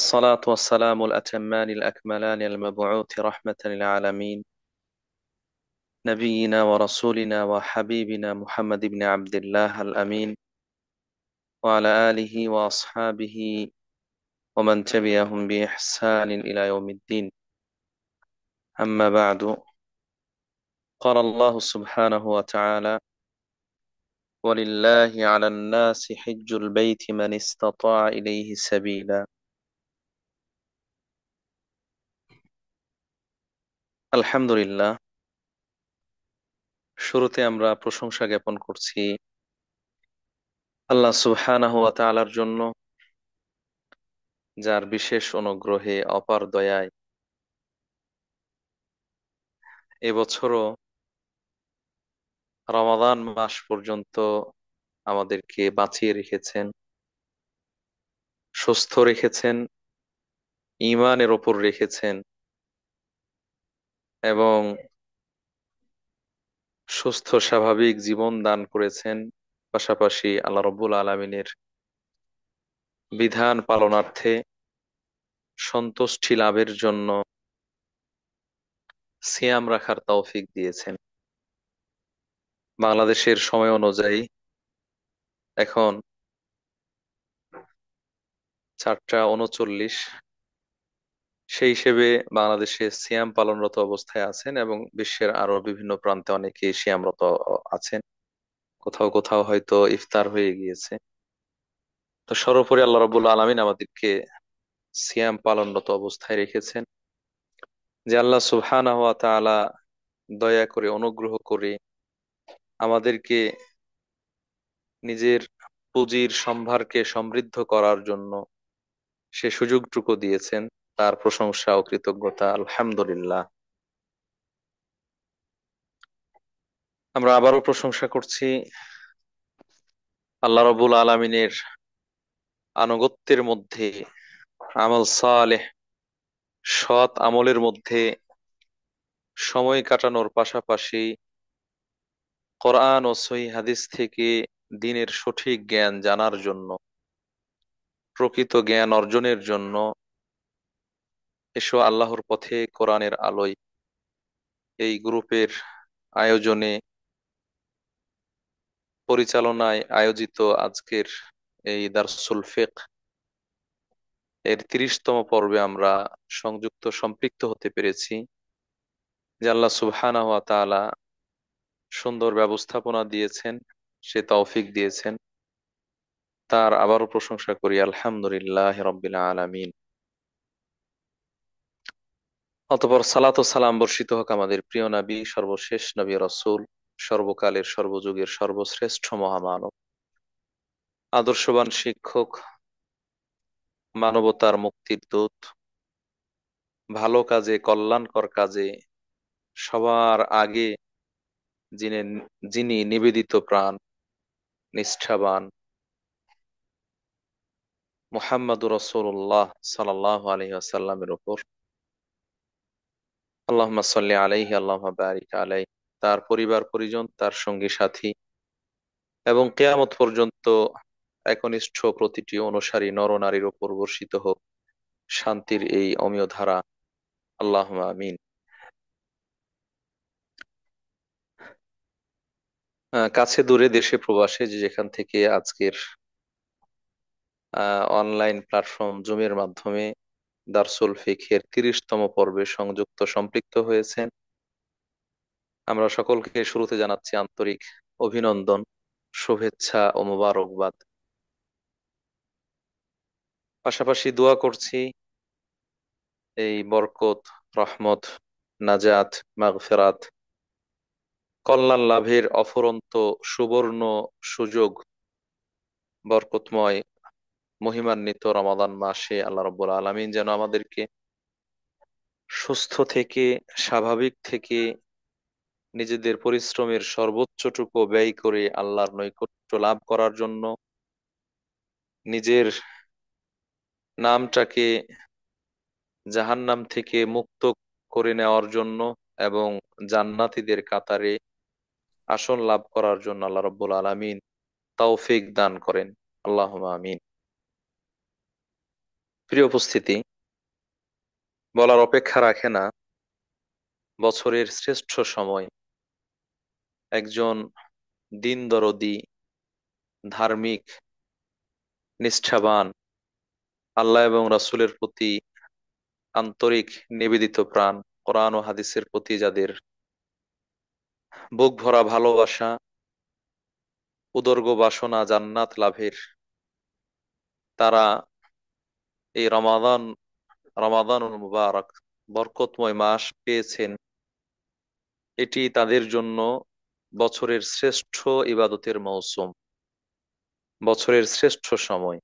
الصلاة والسلام الأتمان الأكملان المبعوث رحمة للعالمين نبينا ورسولنا وحبيبنا محمد بن عبد الله الأمين وعلى آله وأصحابه ومن تبعهم بإحسان إلى يوم الدين. أما بعد، قال الله سبحانه وتعالى: ولله على الناس حج البيت من استطاع إليه سبيلا. আলহামদুলিল্লাহ, শুরুতে আমরা প্রশংসা জ্ঞাপন করছি আল্লাহ সুবহানাহু ওয়া তাআলার জন্য, যার বিশেষ অনুগ্রহে অপার দয়ায় এবছরও রমাদান মাস পর্যন্ত আমাদেরকে বাঁচিয়ে রেখেছেন, সুস্থ রেখেছেন, ঈমানের ওপর রেখেছেন এবং সুস্থ স্বাভাবিক জীবন দান করেছেন। পাশাপাশি আল্লাহ রাব্বুল আলামিনের বিধান পালনার্থে সন্তুষ্টি লাভের জন্য সিয়াম রাখার তৌফিক দিয়েছেন। বাংলাদেশের সময় অনুযায়ী এখন 4টা 39, সেই হিসেবে বাংলাদেশে সিয়াম পালনরত অবস্থায় আছেন এবং বিশ্বের আরো বিভিন্ন প্রান্তে অনেকে সিয়ামরত আছেন। কোথাও কোথাও হয়তো ইফতার হয়ে গিয়েছে। তো সর্বোপরি আল্লাহ রাব্বুল আলামিন আমাদেরকে সিয়াম পালনরত অবস্থায় রেখেছেন, যে আল্লাহ সুবহানাহু ওয়া তাআলা দয়া করে অনুগ্রহ করে আমাদেরকে নিজের পুঁজির সম্ভারকে সমৃদ্ধ করার জন্য সে সুযোগটুকু দিয়েছেন। তার প্রশংসা ও কৃতজ্ঞতা আলহামদুলিল্লাহ। আমরা আবারও প্রশংসা করছি আল্লাহ রাব্বুল আলামিনের আনুগত্যের মধ্যে, আমল সালেহ, সৎ আমলের মধ্যে সময় কাটানোর পাশাপাশি কোরআন ও সহিহ হাদিস থেকে দ্বীনের সঠিক জ্ঞান জানার জন্য, প্রকৃত জ্ঞান অর্জনের জন্য এসো আল্লাহর পথে কোরআনের আলোয় এই গ্রুপের আয়োজনে, পরিচালনায় আয়োজিত আজকের এই দারসুল ফিকহ এর 30তম পর্বে আমরা সম্পৃক্ত হতে পেরেছি। যে আল্লাহ সুবহানাহু ওয়া তাআলা সুন্দর ব্যবস্থাপনা দিয়েছেন, সে তৌফিক দিয়েছেন, তার আবারও প্রশংসা করি আলহামদুলিল্লাহ রাব্বিল আলামিন। অতঃপর সালাত ও সালাম বর্ষিত হোক আমাদের প্রিয় নবী, সর্বশেষ নবী রাসূল, সর্বকালের সর্বযুগের সর্বশ্রেষ্ঠ মহামানব, আদর্শবান শিক্ষক, মানবতার মুক্তির দূত, ভালো কাজে, কল্যাণকর কাজে সবার আগে যিনি যিনি নিবেদিত প্রাণ, নিষ্ঠাবান মুহাম্মাদুর রাসূলুল্লাহ সাল্লাল্লাহু আলাইহি ওয়াসাল্লামের উপর আল্লাহুম্মা সাল্লি আলাইহি আল্লাহুম্মা বারিক আলাইহি, তার পরিবার পরিজন, তার সঙ্গী সাথী এবং কিয়ামত পর্যন্ত একনিষ্ঠ প্রতিটি অনুসারী নরনারীর উপর বর্ষিত হোক শান্তির এই অমিয় ধারা, আল্লাহুম্মা আমিন। কাছে দূরে দেশে প্রবাসে যে যেখান থেকে আজকের অনলাইন প্ল্যাটফর্ম জুমের মাধ্যমে দারসুল ফিকহের 30তম পর্বে সম্পৃক্ত হয়েছেন, আমরা সকলকে শুরুতে জানাচ্ছি আন্তরিক অভিনন্দন, শুভেচ্ছা ও মোবারকবাদ। পাশাপাশি দোয়া করছি এই বরকত, রহমত, নাজাত, মাগফিরাত, কল্যাণ লাভের অফুরন্ত সুবর্ণ সুযোগ, বরকতময় মহিমান্বিত রমাদান মাসে আল্লাহ রাব্বুল আলামিন যেন আমাদেরকে সুস্থ থেকে, স্বাভাবিক থেকে, নিজেদের পরিশ্রমের সর্বোচ্চটুকু ব্যয় করে আল্লাহর নৈকট্য লাভ করার জন্য, নিজের নামটাকে জাহান্নাম থেকে মুক্ত করে নেওয়ার জন্য এবং জান্নাতীদের কাতারে আসন লাভ করার জন্য আল্লাহ রাব্বুল আলামিন তৌফিক দান করেন। আল্লাহুম্মা আমিন। প্রিয় উপস্থিতি, বলার অপেক্ষা রাখে না, বছরের শ্রেষ্ঠ সময় একজন দিন দরদি, ধার্মিক, নিষ্ঠাবান, আল্লাহ এবং রাসূলের প্রতি আন্তরিক নিবেদিত প্রাণ, কোরআন ও হাদিসের প্রতি যাদের বুক ভরা ভালোবাসা, উদর্গ বাসনা জান্নাত লাভের, তারা এই রমাদানুল মুবারক বরকতময় মাস পেয়েছেন। এটি তাদের জন্য বছরের শ্রেষ্ঠ ইবাদতের মৌসুম, বছরের শ্রেষ্ঠ সময়।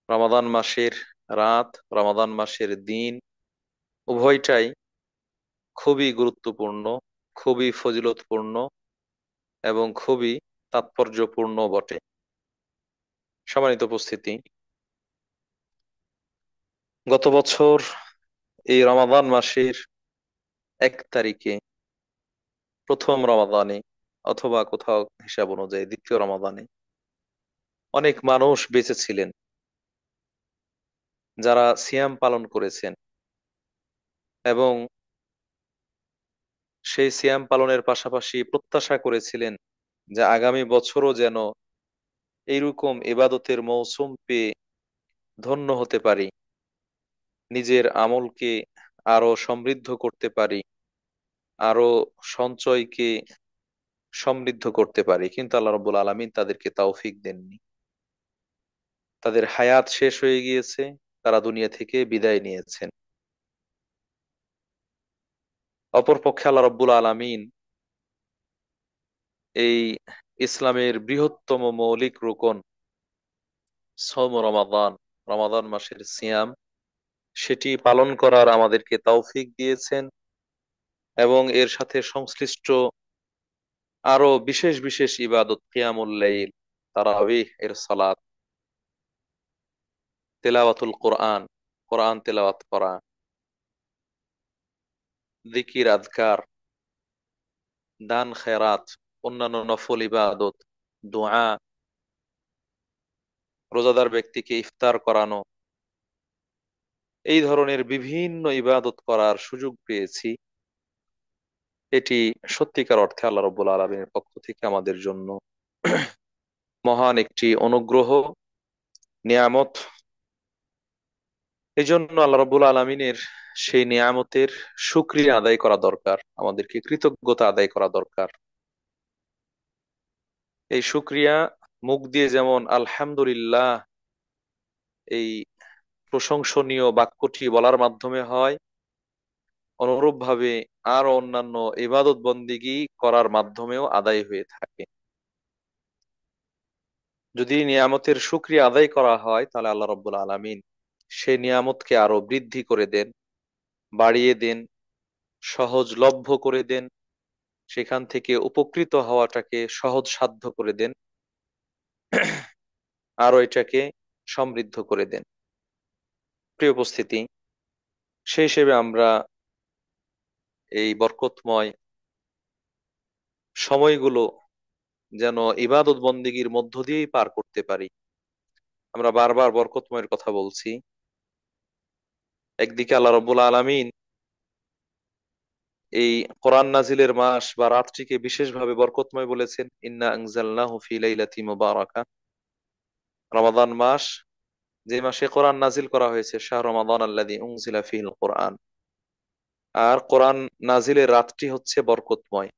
রমাদান মাসের রাত, রমাদান মাসের দিন উভয়টাই খুবই গুরুত্বপূর্ণ, খুবই ফজিলতপূর্ণ এবং খুবই তাৎপর্যপূর্ণ বটে। সম্মানিত উপস্থিতি, গত বছর এই রমাদান মাসের 1 তারিখে, প্রথম রমাদানে, অথবা কোথাও হিসাব অনুযায়ী দ্বিতীয় রমাদানে, অনেক মানুষ বেঁচে ছিলেন যারা সিয়াম পালন করেছেন এবং সেই সিয়াম পালনের পাশাপাশি প্রত্যাশা করেছিলেন যে আগামী বছরও যেন এইরকম ইবাদতের মৌসুম পেয়ে ধন্য হতে পারি, নিজের আমলকে আরো সমৃদ্ধ করতে পারি, আরো সঞ্চয়কে সমৃদ্ধ করতে পারি। কিন্তু আল্লাহ রাব্বুল আলামিন তাদেরকে তৌফিক দেননি। তাদের হায়াত শেষ হয়ে গিয়েছে, তারা দুনিয়া থেকে বিদায় নিয়েছেন। অপরপক্ষে আল্লাহ রাব্বুল আলামিন এই ইসলামের বৃহত্তম মৌলিক রুকন সওম রমাদান, রমাদান মাসের সিয়াম, সেটি পালন করার আমাদেরকে তৌফিক দিয়েছেন এবং এর সাথে সংশ্লিষ্ট আরো বিশেষ বিশেষ ইবাদত, কিয়ামুল লাইল, তারাবিহ এর সালাত, তেলাওয়াতুল কোরআন, কোরআন তেলাওয়াত করা, জিকির আযকার, দান খেরাত, অন্যান্য নফল ইবাদত, দোয়া, রোজাদার ব্যক্তিকে ইফতার করানো, এই ধরনের বিভিন্ন ইবাদত করার সুযোগ পেয়েছি। এটি সত্যিকার অর্থে আল্লাহ রাব্বুল আলামিনের পক্ষ থেকে আমাদের জন্য মহান একটি অনুগ্রহ, নিয়ামত। এই জন্য আল্লাহ রাব্বুল আলামিনের সেই নিয়ামতের শুকরিয়া আদায় করা দরকার, আমাদেরকে কৃতজ্ঞতা আদায় করা দরকার। এই শুকরিয়া মুখ দিয়ে যেমন আলহামদুলিল্লাহ এই প্রশংসনীয় বাক্যটি বলার মাধ্যমে হয়, অনুরূপভাবে আরো অন্যান্য ইবাদত বন্দিগি করার মাধ্যমেও আদায় হয়ে থাকে। যদি নিয়ামতের শুকরিয়া আদায় করা হয় তাহলে আল্লাহ রাব্বুল আলামিন সেই নিয়ামতকে আরো বৃদ্ধি করে দেন, বাড়িয়ে দেন, সহজলভ্য করে দেন, সেখান থেকে উপকৃত হওয়াটাকে সহজ সাধ্য করে দেন, আরো এটাকে সমৃদ্ধ করে দেন। প্রিয় উপস্থিতি, সেই হিসেবে আমরা এই বরকতময় সময়গুলো যেন ইবাদত বন্দিগির মধ্য দিয়েই পার করতে পারি। আমরা বারবার বরকতময়ের কথা বলছি। একদিকে আল্লাহ রাব্বুল আলামিন এই কোরআন নাজিলের মাস বা রাতটিকে বিশেষভাবে বরকতময় বলেছেন, ইন্না আনজালনাহু ফি লাইলাতি মুবারাকা, রমাদান মাস, যে মাসে কোরআন নাজিল করা হয়েছে, শাহর রমাদান আল্লাযী উনজিলা ফীহিল কোরআন। আর কোরআন নাজিলের রাতটি হচ্ছে বরকতময়,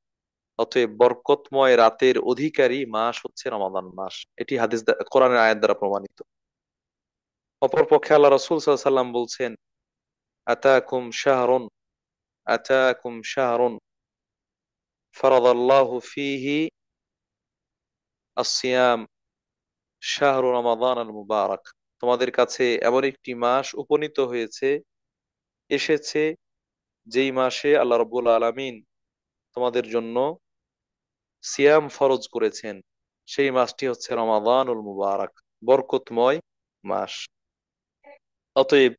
অতএব বরকতময় রাতের অধিকারী মাস হচ্ছে রমাদান মাস। এটি কোরআনের আয়াত দ্বারা প্রমাণিত। অপরপক্ষে আল্লাহ রাসূল সাল্লাল্লাহু আলাইহি ওয়াসাল্লাম বলছেন, আতাকুম শাহরুন, আতাকুম শাহরুন ফারাদাল্লাহু ফীহি আস-সিয়াম শাহরু রমাদান আল মুবারক। তোমাদের কাছে এমন একটি মাস উপনীত হয়েছে, এসেছে, যেই মাসে আল্লাহ রাব্বুল আলামিন তোমাদের জন্য সিয়াম ফরজ করেছেন। সেই মাসটি হচ্ছে রমাদানুল মুবারক, বরকতময় মাস। অতএব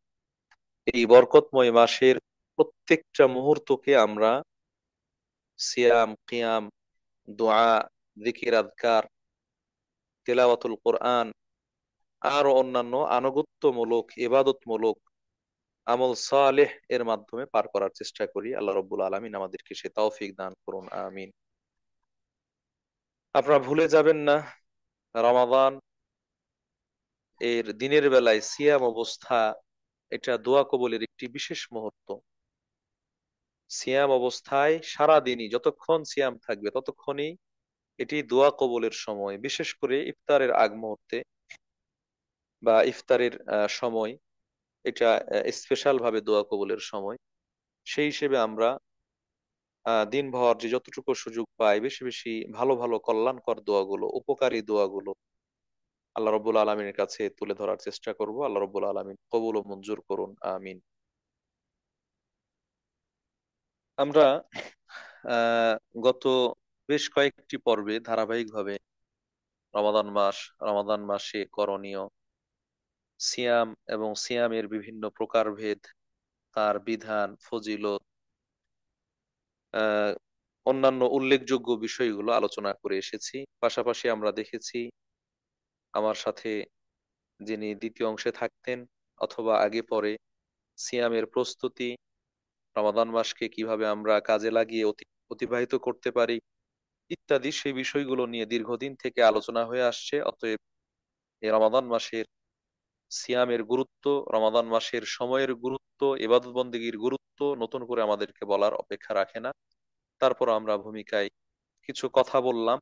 এই বরকতময় মাসের প্রত্যেকটা মুহূর্তকে আমরা সিয়াম, কিয়াম, দোয়া, জিকির আযকার, তেলাওয়াতুল কোরআন, আরো অন্যান্য আনুগত্যমূলক ইবাদতমূলক আমল সালেহ এর মাধ্যমে পার করার চেষ্টা করি। আল্লাহ রব্বুল আলামিন আমাদেরকে সে তৌফিক দান করুন, আমিন। আপনারা ভুলে যাবেন না, রমাদান এর দিনের বেলায় সিয়াম অবস্থা এটা দোয়া কবুলের একটি বিশেষ মুহূর্ত। সিয়াম অবস্থায় সারা দিনই যতক্ষণ সিয়াম থাকবে ততক্ষণই এটি দোয়া কবুলের সময়। বিশেষ করে ইফতারের আগ মুহূর্তে বা ইফতারের সময় এটা স্পেশাল ভাবে দোয়া কবুলের সময়। সেই হিসেবে আমরা দিনভর যে যতটুকু সুযোগ পাই বেশি বেশি ভালো ভালো কল্যাণকর দোয়াগুলো, উপকারী দোয়াগুলো আল্লাহ রব্বুল আলমিনের কাছে তুলে ধরার চেষ্টা করব। আল্লাহ রব্বুল আলমিন কবুল ও মঞ্জুর করুন, আমিন। আমরা আহ গত বেশ কয়েকটি পর্বে ধারাবাহিকভাবে রমাদান মাসে করণীয় সিয়াম এবং সিয়ামের বিভিন্ন প্রকারভেদ, তার বিধান, ফজিলত, আহ অন্যান্য উল্লেখযোগ্য বিষয়গুলো আলোচনা করে এসেছি। পাশাপাশি আমরা দেখেছি আমার সাথে যিনি দ্বিতীয় অংশে থাকতেন অথবা আগে পরে সিয়ামের প্রস্তুতি, রমাদান মাসকে কিভাবে আমরা কাজে লাগিয়ে অতিবাহিত করতে পারি ইত্যাদি সেই বিষয়গুলো নিয়ে দীর্ঘদিন থেকে আলোচনা হয়ে আসছে। অতএব এই রমাদান মাসের সিয়ামের গুরুত্ব, রমাদান মাসের সময়ের গুরুত্ব, ইবাদত বন্দেগীর গুরুত্ব নতুন করে আমাদেরকে বলার অপেক্ষা রাখে না। তারপর আমরা ভূমিকায় কিছু কথা বললাম।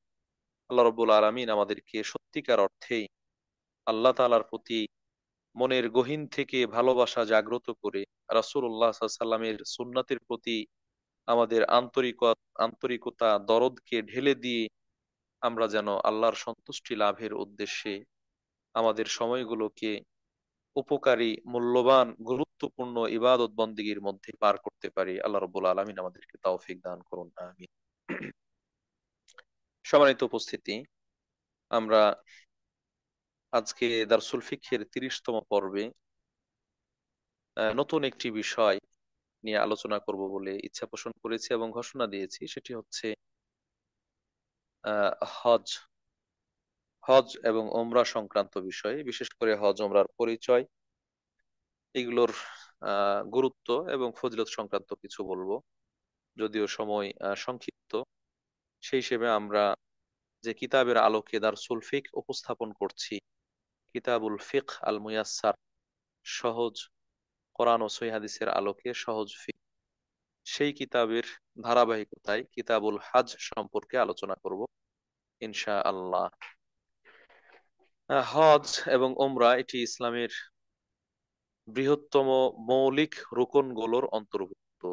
আল্লাহ রব্বুল আলামিন আমাদেরকে সত্যিকার অর্থেই আল্লাহ তাআলার প্রতি মনের গহীন থেকে ভালোবাসা জাগ্রত করে রাসূলুল্লাহ সাল্লাল্লাহু আলাইহি সাল্লামের সুন্নাতের প্রতি আমাদের আন্তরিকতা দরদকে ঢেলে দিয়ে আমরা যেন আল্লাহর সন্তুষ্টি লাভের উদ্দেশ্যে আমাদের সময়গুলোকে উপকারী, মূল্যবান, গুরুত্বপূর্ণ ইবাদত বন্দেগীর মধ্যে পার করতে পারি। আল্লাহ রাব্বুল আলামিন আমাদেরকে তৌফিক দান করুন, আমিন। সম্মানিত উপস্থিতি, আমরা আজকে দারসুল ফিকহের ৩০তম পর্বে নতুন একটি বিষয় নিয়ে আলোচনা করব বলে ইচ্ছা পোষণ করেছি এবং ঘোষণা দিয়েছি। সেটি হচ্ছে হজ। হজ এবং ওমরা সংক্রান্ত বিষয়, বিশেষ করে হজ ওমরার পরিচয়, এগুলোর গুরুত্ব এবং ফজিলত সংক্রান্ত কিছু বলবো, যদিও সময় সংক্ষিপ্ত। সেই হিসেবে আমরা যে কিতাবের আলোকে দারসুল ফিক উপস্থাপন করছি, কিতাবুল ফিক আল মুয়াসসার, সহজ কোরআন ও সহিহ হাদিসের আলোকে সহজ ফিক, সেই কিতাবের ধারাবাহিকতায় কিতাবুল হজ সম্পর্কে আলোচনা করব ইনশাআল্লাহ। হজ এবং ওমরা এটি ইসলামের বৃহত্তম মৌলিক রুকনগুলোর অন্তর্ভুক্ত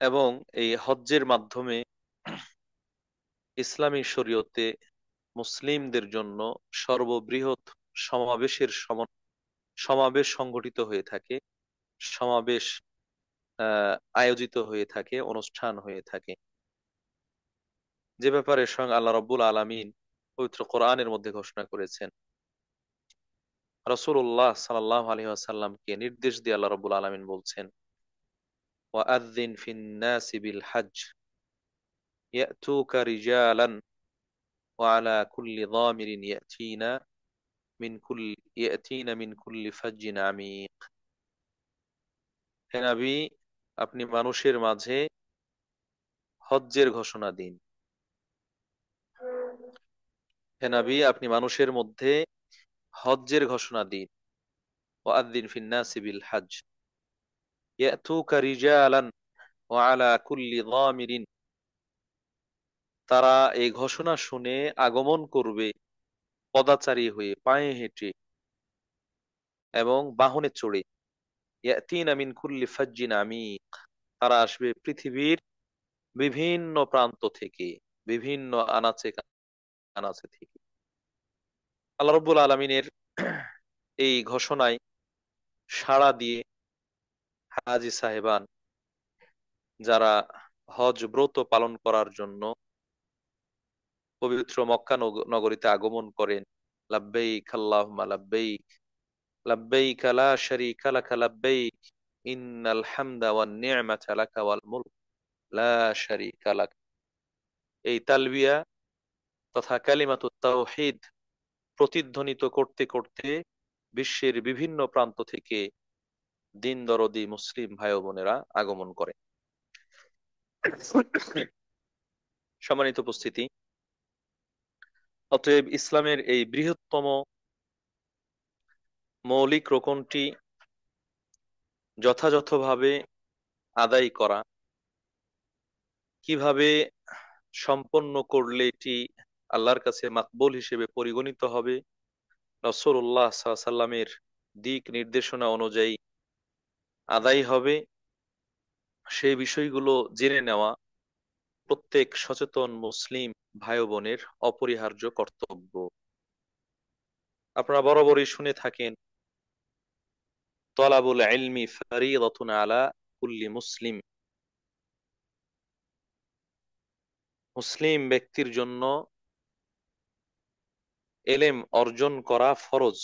এবং এই হজ্জের মাধ্যমে ইসলামী শরীয়তে মুসলিমদের জন্য সর্ববৃহৎ সমাবেশ সংগঠিত হয়ে থাকে, সমাবেশ আয়োজিত হয়ে থাকে, অনুষ্ঠান হয়ে থাকে, যে ব্যাপারে স্বয়ং আল্লাহ রাব্বুল আলামিন পবিত্র কোরআনের মধ্যে ঘোষণা করেছেন। রাসূলুল্লাহ সাল্লাল্লাহু আলাইহি ওয়াসাল্লামকে নির্দেশ দিয়ে আল্লাহ রাব্বুল আলামিন বলছেন, ওয়াআযযিন ফিন নাসি বিল হজ্জ ইয়াতুকা রিজালান ওয়া আলা কুল্লি যামিরিন ইয়াতিনা মিন কুল্লি ফাজ্জিন আমিক। হে নবী, আপনি মানুষের মাঝে হজ্জের ঘোষণা দিন। হে নবী, আপনি মানুষের মধ্যে হজ্জের ঘোষণা দিন। ওয়াআযযিন ফিন নাসি বিল হজ্জ ইয়াতুকা রিজালান ওয়া আলা কুল্লি যামিরিন, তারা এই ঘোষণা শুনে আগমন করবে পদাচারী হয়ে, পায়ে হেঁটে এবং বাহনে চড়ে। ইয়াতিনা মিন কুল্লি ফাজ্জিন আমিক, তারা আসবে পৃথিবীর বিভিন্ন প্রান্ত থেকে, বিভিন্ন আনাচে কানাচে থেকে। আল্লাহ রাব্বুল আলামিনের এই ঘোষণায় সাড়া দিয়ে হাজী সাহেবান যারা হজ ব্রত পালন করার জন্য পবিত্র মক্কা নগরীতে আগমন করেন, লাব্বাইক আল্লাহুম্মা লাব্বাইক, লাব্বাইক লা শারীকা লাকা লাব্বাইক, ইন্নাল হামদা ওয়ান নি'মাতা লাকা, ওয়াল মুলক লা শারীকা লাক, এই তালবিয়া তথা কালিমাতুত তাওহীদ প্রতিধ্বনিত করতে করতে বিশ্বের বিভিন্ন প্রান্ত থেকে দিন দরদি মুসলিম ভাই ও বোনেরা আগমন করে। সম্মানিত উপস্থিতি, অতএব ইসলামের এই বৃহত্তম মৌলিক রোকনটি যথাযথভাবে আদায় করা, কিভাবে সম্পন্ন করলে এটি আল্লাহর কাছে মাকবুল হিসেবে পরিগণিত হবে, রাসূলুল্লাহ সাল্লাল্লাহু আলাইহি সাল্লামের দিক নির্দেশনা অনুযায়ী আদায় হবে, সেই বিষয়গুলো জেনে নেওয়া প্রত্যেক সচেতন মুসলিম ভাই ও বোনের অপরিহার্য কর্তব্য। আপনারা বরাবরই শুনে থাকেন, তলাবুল ইলমি ফারিদাতুন আলা কুল্লি মুসলিম, মুসলিম ব্যক্তির জন্য এলেম অর্জন করা ফরজ।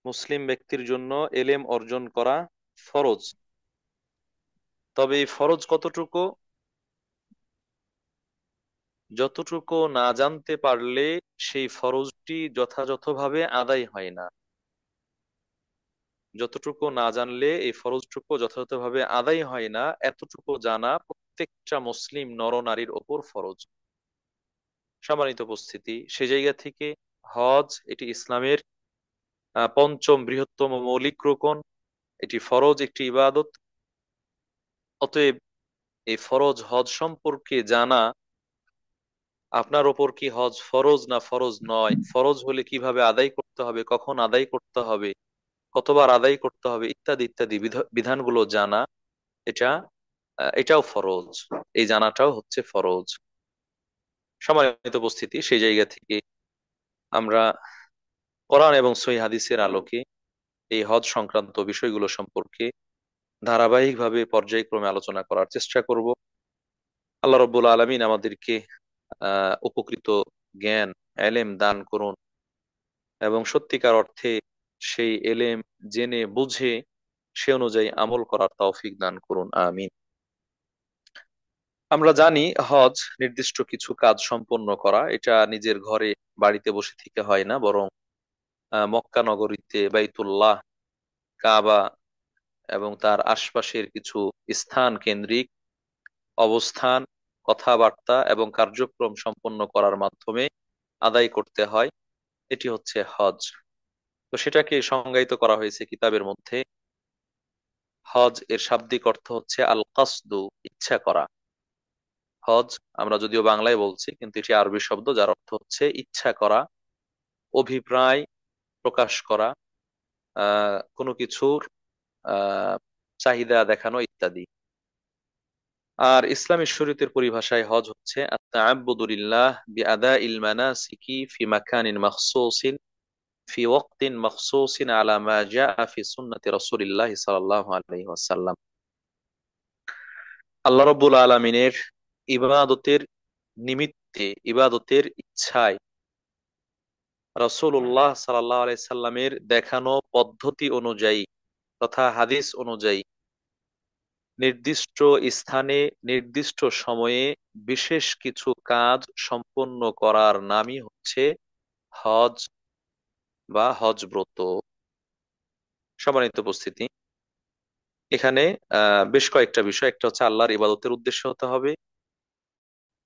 মুসলিম ব্যক্তির জন্য এলেম অর্জন করা ফরজ। তবে এই ফরজ কতটুকু? যতটুকু না জানতে পারলে সেই ফরজটি যথাযথভাবে আদায় হয় না। যতটুকু না জানলে এই ফরজটুকু যথাযথভাবে আদায় হয় না, এতটুকু জানা প্রত্যেকটা মুসলিম নরনারীর ওপর ফরজ। সম্মানিত উপস্থিতি, সে জায়গা থেকে হজ এটি ইসলামের পঞ্চম বৃহত্তম মৌলিক রোকন, এটি ফরজ, একটি ইবাদত। অতএব এই ফরজ হজ সম্পর্কে জানা, আপনার ওপর কি হজ ফরজ না ফরজ নয়, ফরজ হলে কিভাবে আদায় করতে হবে, কখন আদায় করতে হবে, কতবার আদায় করতে হবে, ইত্যাদি ইত্যাদি বিধানগুলো জানা, এটা এটাও ফরজ। এই জানাটাও হচ্ছে ফরজ। সম্মানিত উপস্থিতি, সেই জায়গা থেকে আমরা কোরআন এবং সহিহ হাদিসের আলোকে এই হজ সংক্রান্ত বিষয়গুলো সম্পর্কে ধারাবাহিকভাবে পর্যায়ক্রমে আলোচনা করার চেষ্টা করব। আল্লাহ রব্বুল আলামিন আমাদেরকে উপকৃত জ্ঞান, এলেম দান করুন এবং সত্যিকার অর্থে সেই এলেম জেনে বুঝে সে অনুযায়ী আমল করার তৌফিক দান করুন, আমিন। আমরা জানি হজ নির্দিষ্ট কিছু কাজ সম্পন্ন করা, এটা নিজের ঘরে বাড়িতে বসে থেকে হয় না, বরং মক্কা নগরীতে বাইতুল্লাহ, কাবা এবং তার আশপাশের কিছু স্থান কেন্দ্রিক অবস্থান, কথাবার্তা এবং কার্যক্রম সম্পন্ন করার মাধ্যমে আদায় করতে হয়। এটি হচ্ছে হজ। তো সেটাকে সংজ্ঞায়িত করা হয়েছে কিতাবের মধ্যে। হজ এর শাব্দিক অর্থ হচ্ছে আল কাসদু, ইচ্ছা করা। হজ আমরা যদিও বাংলায় বলছি, কিন্তু এটি আরবি শব্দ যার অর্থ হচ্ছে ইচ্ছা করা, অভিপ্রায় প্রকাশ করা, কোনো কিছুর চাহিদা দেখানো ইত্যাদি। আর ইসলামী শরীয়তের পরিভাষায় হজ হচ্ছে আত-তাআব্বুদু লিল্লাহ বিআদাইল মানাসিকি ফি মাকানিন মাখসুসিন ফি ওয়াক্তিন মাখসুসিন আলা মা জাআ ফি সুন্নতি রাসূলিল্লাহ সাল্লাল্লাহু আলাইহি ওয়াসাল্লাম। আল্লাহ রাব্বুল আলামিনের ইবাদতের নিমিত্তে, ইবাদতের ইচ্ছায় রাসূলুল্লাহ সাল্লাল্লাহু আলাইহি সাল্লামের দেখানো পদ্ধতি অনুযায়ী তথা হাদিস অনুযায়ী নির্দিষ্ট স্থানে নির্দিষ্ট সময়ে বিশেষ কিছু কাজ সম্পন্ন করার নামই হচ্ছে হজ বা হজ ব্রত। সম্মানিত উপস্থিতি, এখানে বেশ কয়েকটা বিষয়। একটা হচ্ছে আল্লাহর ইবাদতের উদ্দেশ্য হতে হবে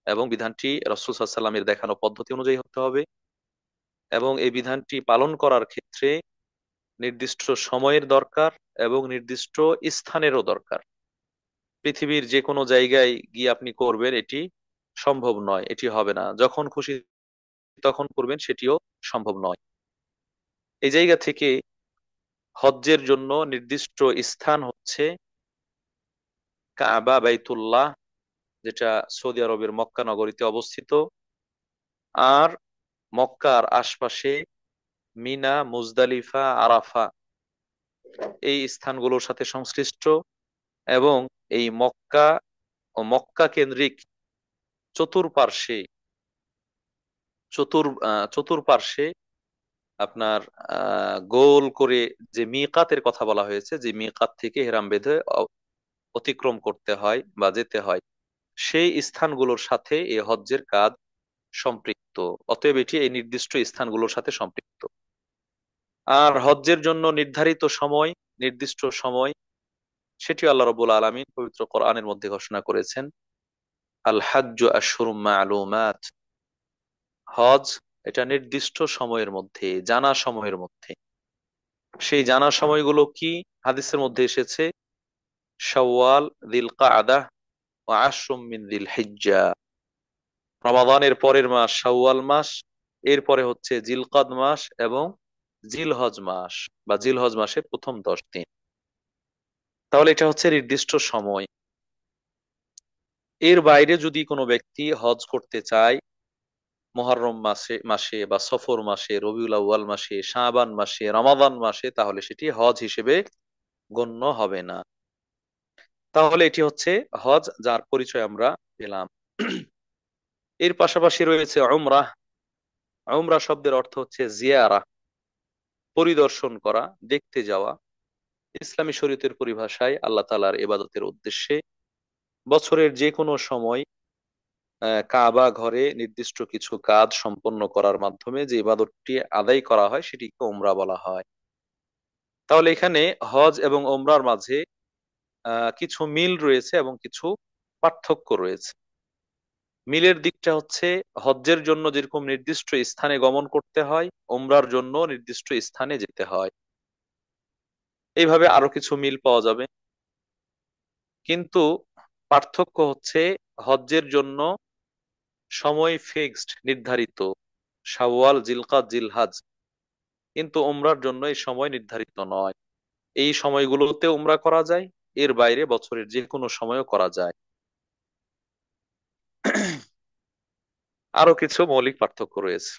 এবং বিধানটি রাসূল সাল্লাল্লাহু আলাইহি সাল্লামের দেখানো পদ্ধতি অনুযায়ী হতে হবে, এবং এই বিধানটি পালন করার ক্ষেত্রে নির্দিষ্ট সময়ের দরকার এবং নির্দিষ্ট স্থানেরও দরকার। পৃথিবীর যে কোনো জায়গায় গিয়ে আপনি করবেন এটি সম্ভব নয়, এটি হবে না। যখন খুশি তখন করবেন সেটিও সম্ভব নয়। এই জায়গা থেকে হজ্জের জন্য নির্দিষ্ট স্থান হচ্ছে কাবা বাইতুল্লাহ, যেটা সৌদি আরবের মক্কা নগরীতে অবস্থিত, আর মক্কার আশপাশে মিনা, মুজদালিফা, আরাফা এই স্থানগুলোর সাথে সংশ্লিষ্ট, এবং এই মক্কা ও মক্কা কেন্দ্রিক চতুর্পার্শ্বে চতুর্পার্শ্বে আপনার গোল করে যে মিকাতের কথা বলা হয়েছে, যে মিকাত থেকে হেরাম বেঁধে অতিক্রম করতে হয় বা যেতে হয়, সেই স্থানগুলোর সাথে এই হজ্জের কাজ সম্পৃক্ত। অতএব এটি এই নির্দিষ্ট স্থানগুলোর সাথে সম্পৃক্ত। আর হজ্জের জন্য নির্ধারিত সময়, নির্দিষ্ট সময়, সেটি আল্লাহ রাব্বুল আলামিন পবিত্র কোরআনের মধ্যে ঘোষণা করেছেন, আল হাজ্জু আশহুরুম মা'লুমাত। হজ এটা নির্দিষ্ট সময়ের মধ্যে, জানা সময়ের মধ্যে। সেই জানা সময়গুলো কি? হাদিসের মধ্যে এসেছে, শাওয়াল, যিল কাআদা ওয়া আশরুম মিন যিল হিজ্জা। রমাদানের পরের মাস শাওয়াল মাস, এরপরে হচ্ছে জিলকাদ মাস এবং জিলহজ মাস বা জিলহজ মাসের প্রথম 10 দিন। তাহলে এটা হচ্ছে নির্দিষ্ট সময়। এর বাইরে যদি কোনো ব্যক্তি হজ করতে চায়, মুহররম মাসে মাসে বা সফর মাসে, রবিউল আউয়াল মাসে, শাবান মাসে, রমাদান মাসে, তাহলে সেটি হজ হিসেবে গণ্য হবে না। তাহলে এটি হচ্ছে হজ, যার পরিচয় আমরা পেলাম। এর পাশাপাশি রয়েছে উমরাহ। উমরা শব্দের অর্থ হচ্ছে জিয়ারা, পরিদর্শন করা, দেখতে যাওয়া। ইসলামী শরীয়তের পরিভাষায় আল্লাহ তাআলার ইবাদতের উদ্দেশ্যে বছরের যে কোনো সময় কাবা ঘরে নির্দিষ্ট কিছু কাজ সম্পন্ন করার মাধ্যমে যে ইবাদতটি আদায় করা হয় সেটিকে ওমরা বলা হয়। তাহলে এখানে হজ এবং ওমরার মাঝে কিছু মিল রয়েছে এবং কিছু পার্থক্য রয়েছে। মিলের দিকটা হচ্ছে, হজ্জের জন্য যেরকম নির্দিষ্ট স্থানে গমন করতে হয়, ওমরার জন্য নির্দিষ্ট স্থানে যেতে হয়। এইভাবে আরো কিছু মিল পাওয়া যাবে। কিন্তু পার্থক্য হচ্ছে, হজ্জের জন্য সময় ফিক্সড, নির্ধারিত, শাওয়াল, জিলকাদ, জিলহাজ। কিন্তু উমরার জন্য এই সময় নির্ধারিত নয়। এই সময়গুলোতে উমরা করা যায়, এর বাইরে বছরের যে কোনো সময়ও করা যায়। আরো কিছু মৌলিক পার্থক্য রয়েছে।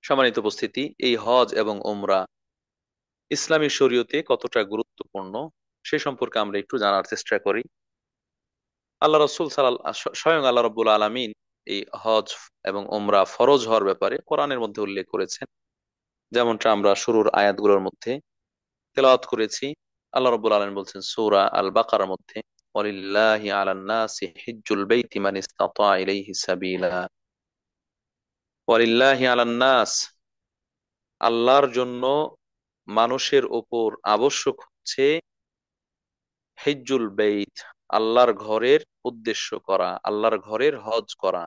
সম্মানিত উপস্থিতি, এই হজ এবং উমরা ইসলামী শরীয়তে কতটা গুরুত্বপূর্ণ সে সম্পর্কে আমরা একটু জানার চেষ্টা করি। আল্লাহ রাসূল স্বয়ং আল্লাহ রাব্বুল আলামিন এই হজ এবং উমরা ফরজ হওয়ার ব্যাপারে কোরআনের মধ্যে উল্লেখ করেছেন, যেমনটা আমরা শুরুর আয়াতগুলোর মধ্যে তেলাওয়াত করেছি। আল্লাহ রাব্বুল আলামিন বলছেন সূরা আল বাকারার মধ্যে, ওয়ালিল্লাহি আলান নাসি হিজ্জুল বাইতি মান ইসতাতা ইলাইহি সাবিলা। ওয়ালিল্লাহি আলান নাস, আল্লাহর জন্য মানুষের ওপর আবশ্যক হচ্ছে হিজ্জুল বাইত, আল্লাহর ঘরের উদ্দেশ্য করা, আল্লাহর ঘরের হজ করা।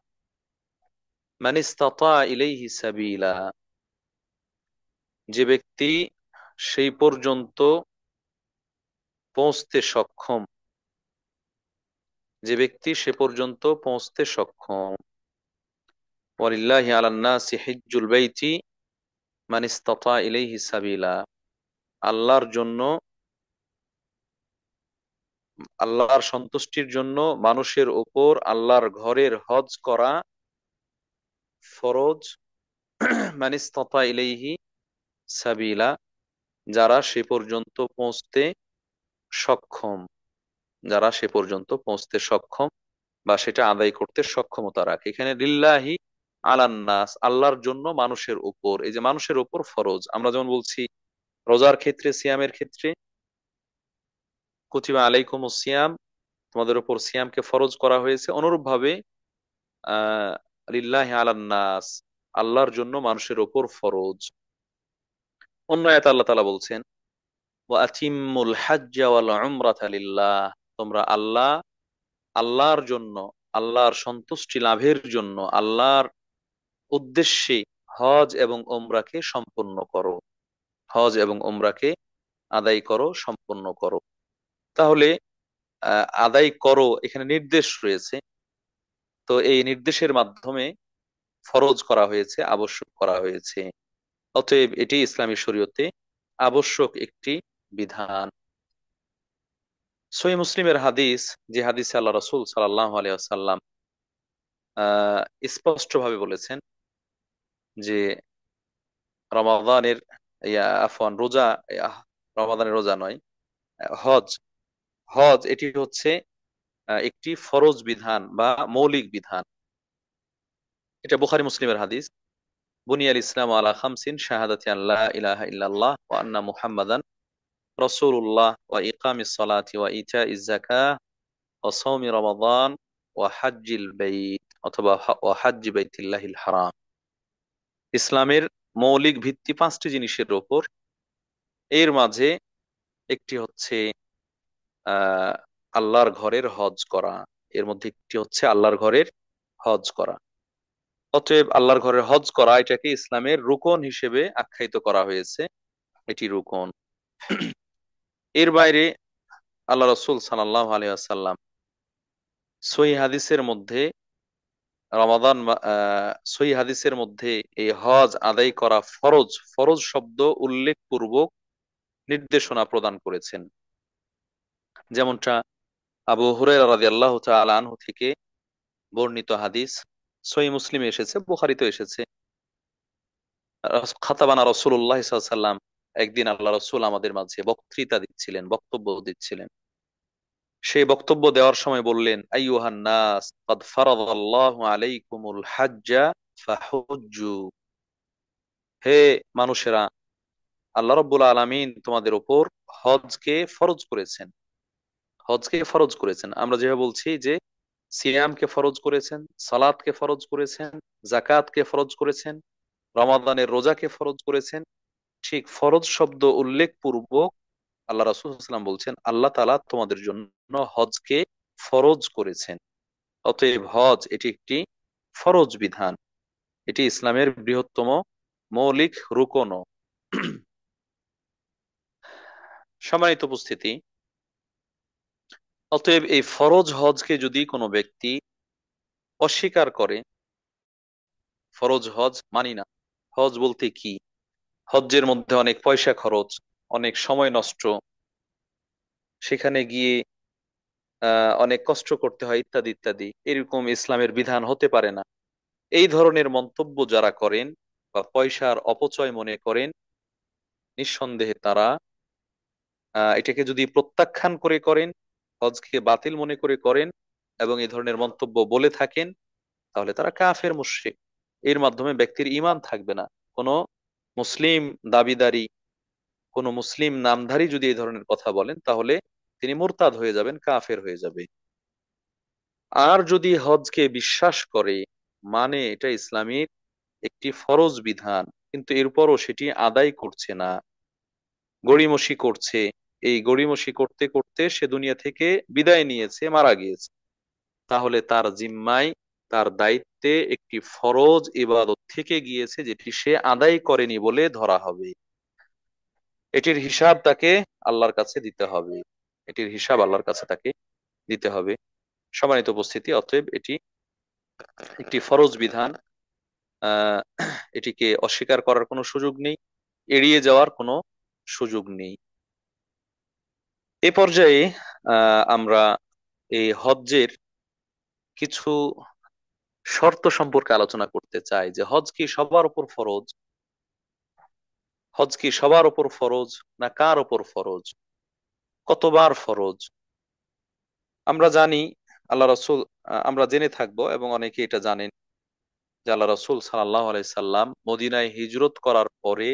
মান ইসতাতা ইলাইহি সাবিলা, যে ব্যক্তি সেই পর্যন্ত পৌঁছতে সক্ষম, যে ব্যক্তি সে পর্যন্ত পৌঁছতে সক্ষম। ওয়ালিল্লাহি আলান নাসি হিজ্জুল বাইতি মান ইসতাতা ইলাইহি সাবিলা, আল্লাহর জন্য, আল্লাহর সন্তুষ্টির জন্য মানুষের উপর আল্লাহর ঘরের হজ করা ফরজ। মান ইসতাতা ইলাইহি সাবিলা, যারা সে পর্যন্ত পৌঁছতে সক্ষম, যারা সে পর্যন্ত পৌঁছতে সক্ষম বা সেটা আদায় করতে সক্ষমতা রাখে। এখানে লিল্লাহি আলান নাস, আল্লাহর জন্য মানুষের উপর, এই যে মানুষের উপর ফরজ, আমরা যেমন বলছি রোজার ক্ষেত্রে, সিয়ামের ক্ষেত্রে কুতিবা আলাইকুমুস সিয়াম, তোমাদের উপর সিয়ামকে ফরজ করা হয়েছে, অনুরূপ ভাবে আহ লিল্লাহি আলান নাস, আল্লাহর জন্য মানুষের উপর ফরজ। অন্য আয়াতে আল্লাহ তাআলা বলছেন, ওয়া আতিম্মুল হাজ্জা ওয়াল উমরাতা লিল্লাহ, তোমরা আল্লাহর জন্য, আল্লাহর সন্তুষ্টি লাভের জন্য, আল্লাহর উদ্দেশ্যে হজ এবং ওমরাকে সম্পন্ন করো, হজ এবং ওমরাকে আদায় করো, সম্পন্ন করো। তাহলে আদায় করো, এখানে নির্দেশ রয়েছে। তো এই নির্দেশের মাধ্যমে ফরজ করা হয়েছে, আবশ্যক করা হয়েছে। অতএব এটি ইসলামী শরীয়তে আবশ্যক একটি বিধান। সহিহ মুসলিমের হাদিস, যে হাদিসে আল্লাহ রাসূল সাল্লাল্লাহু আলাইহি ওয়াসাল্লাম স্পষ্ট ভাবে বলেছেন যে রমাদানের, আফওয়ান রোজা, রমাদানের রোজা নয়, হজ, হজ এটি হচ্ছে একটি ফরজ বিধান বা মৌলিক বিধান। এটা বুখারী মুসলিমের হাদিস। বুনিয়াল ইসলাম আলা খামসিন, শাহাদাতি আল্লা ইলাহা ইল্লাল্লাহ ওয়া আন্না মুহাম্মাদান রাসূলুল্লাহ ওয়া ইকামিস সালাতি ওয়া ইতাইজ যাকাহ ওয়া সাওমি রমাদান ওয়া হাজ্জিল বাইত, অথবা ওয়া হাজ্জি বাইতিল্লাহিল হারাম। ইসলামের মৌলিক ভিত্তি পাঁচটি জিনিসের ওপর। এর মাঝে একটি হচ্ছে আহ আল্লাহর ঘরের হজ করা। এর মধ্যে একটি হচ্ছে আল্লাহর ঘরের হজ করা। অতএব আল্লাহর ঘরের হজ করা এটাকে ইসলামের রুকন হিসেবে আখ্যায়িত করা হয়েছে। এটি রুকন। এর বাইরে আল্লাহ রসুল সাল্লাল্লাহু আলাইহি ওয়াসাল্লাম সহিহ হাদিসের মধ্যে সহিহ হাদিসের মধ্যে এই হজ আদায় করা ফরজ, ফরজ শব্দ উল্লেখ পূর্বক নির্দেশনা প্রদান করেছেন। যেমনটা আবু হুরায়রা রাদিয়াল্লাহু তাআলা আনহু থেকে বর্ণিত হাদিস, সহিহ মুসলিমে এসেছে, বুখারীতে এসেছে। খাতাবানা রাসূলুল্লাহ সাল্লাল্লাহু আলাইহি ওয়াসাল্লাম, একদিন আল্লাহ রসুল আমাদের মাঝে বক্তৃতা দিচ্ছিলেন, বক্তব্য দিচ্ছিলেন। সেই বক্তব্য দেওয়ার সময় বললেন, আইয়ুহান নাস ক্বাদ ফারাদাল্লাহু আলাইকুমুল হাজ্জা ফাহুজ্জু। হে মানুষেরা, আল্লাহ রাব্বুল আলামিন তোমাদের উপর হজকে ফরজ করেছেন। হজকে ফরজ করেছেন, আমরা যেভাবে বলছি যে সিয়ামকে ফরজ করেছেন, সালাতকে ফরজ করেছেন, জাকাতকে ফরজ করেছেন, রমাদানের রোজাকে ফরজ করেছেন, ঠিক ফরজ শব্দ উল্লেখ পূর্বক আল্লাহ রাসূল সাল্লাল্লাহু আলাইহি ওয়াসাল্লাম বলছেন আল্লাহ তাআলা তোমাদের জন্য হজকে ফরজ করেছেন। অতএব হজ এটি একটি ফরজ বিধান, এটি ইসলামের বৃহত্তম মৌলিক রুকনও। সম্মানিত উপস্থিতি, অতএব এই ফরজ হজকে যদি কোনো ব্যক্তি অস্বীকার করে, ফরজ হজ মানি না, হজ বলতে কি, হজ্জের মধ্যে অনেক পয়সা খরচ, অনেক সময় নষ্ট, সেখানে গিয়ে অনেক কষ্ট করতে হয়, ইত্যাদি ইত্যাদি, এরকম ইসলামের বিধান হতে পারে না, এই ধরনের মন্তব্য যারা করেন বা পয়সার অপচয় মনে করেন, নিঃসন্দেহে তারা এটাকে যদি প্রত্যাখ্যান করে করেন, হজকে বাতিল মনে করে করেন এবং এই ধরনের মন্তব্য বলে থাকেন, তাহলে তারা কাফের মুশরিক। এর মাধ্যমে ব্যক্তির ঈমান থাকবে না। কোনো মুসলিম দাবিদারি, কোনো মুসলিম নামধারী যদি এই ধরনের কথা বলেন, তাহলে তিনি মুরতাদ হয়ে যাবেন, কাফের হয়ে যাবে। আর যদি হজকে বিশ্বাস করে, মানে এটা ইসলামের একটি ফরজ বিধান, কিন্তু এরপরও সেটি আদায় করছে না, গড়িমসি করছে, এই গড়িমসি করতে করতে সে দুনিয়া থেকে বিদায় নিয়েছে, মারা গিয়েছে, তাহলে তার জিম্মায়, তার দায়িত্বে একটি ফরজ ইবাদত থেকে গিয়েছে, যেটি সে আদায় করেনি বলে ধরা হবে। এটির হিসাব তাকে আল্লাহর কাছে দিতে হবে, এটির হিসাব আল্লাহর কাছে তাকে দিতে হবে। সম্মানিত উপস্থিতি, অতএব এটি একটি ফরজ বিধান। আহ এটিকে অস্বীকার করার কোনো সুযোগ নেই, এড়িয়ে যাওয়ার কোনো সুযোগ নেই। এ পর্যায়ে আমরা এই হজ্জের কিছু শর্ত সম্পর্কে আলোচনা করতে চাই, যে হজ কি সবার উপর ফরজ, হজ কি সবার উপর ফরজ, না কার উপর ফরজ, কতবার ফরজ। আমরা জানি আল্লাহ রসুল, আমরা জেনে থাকবো এবং অনেকে এটা জানেন, যে আল্লাহ রসুল সাল্লাল্লাহু আলাইহি সাল্লাম মদিনায় হিজরত করার পরে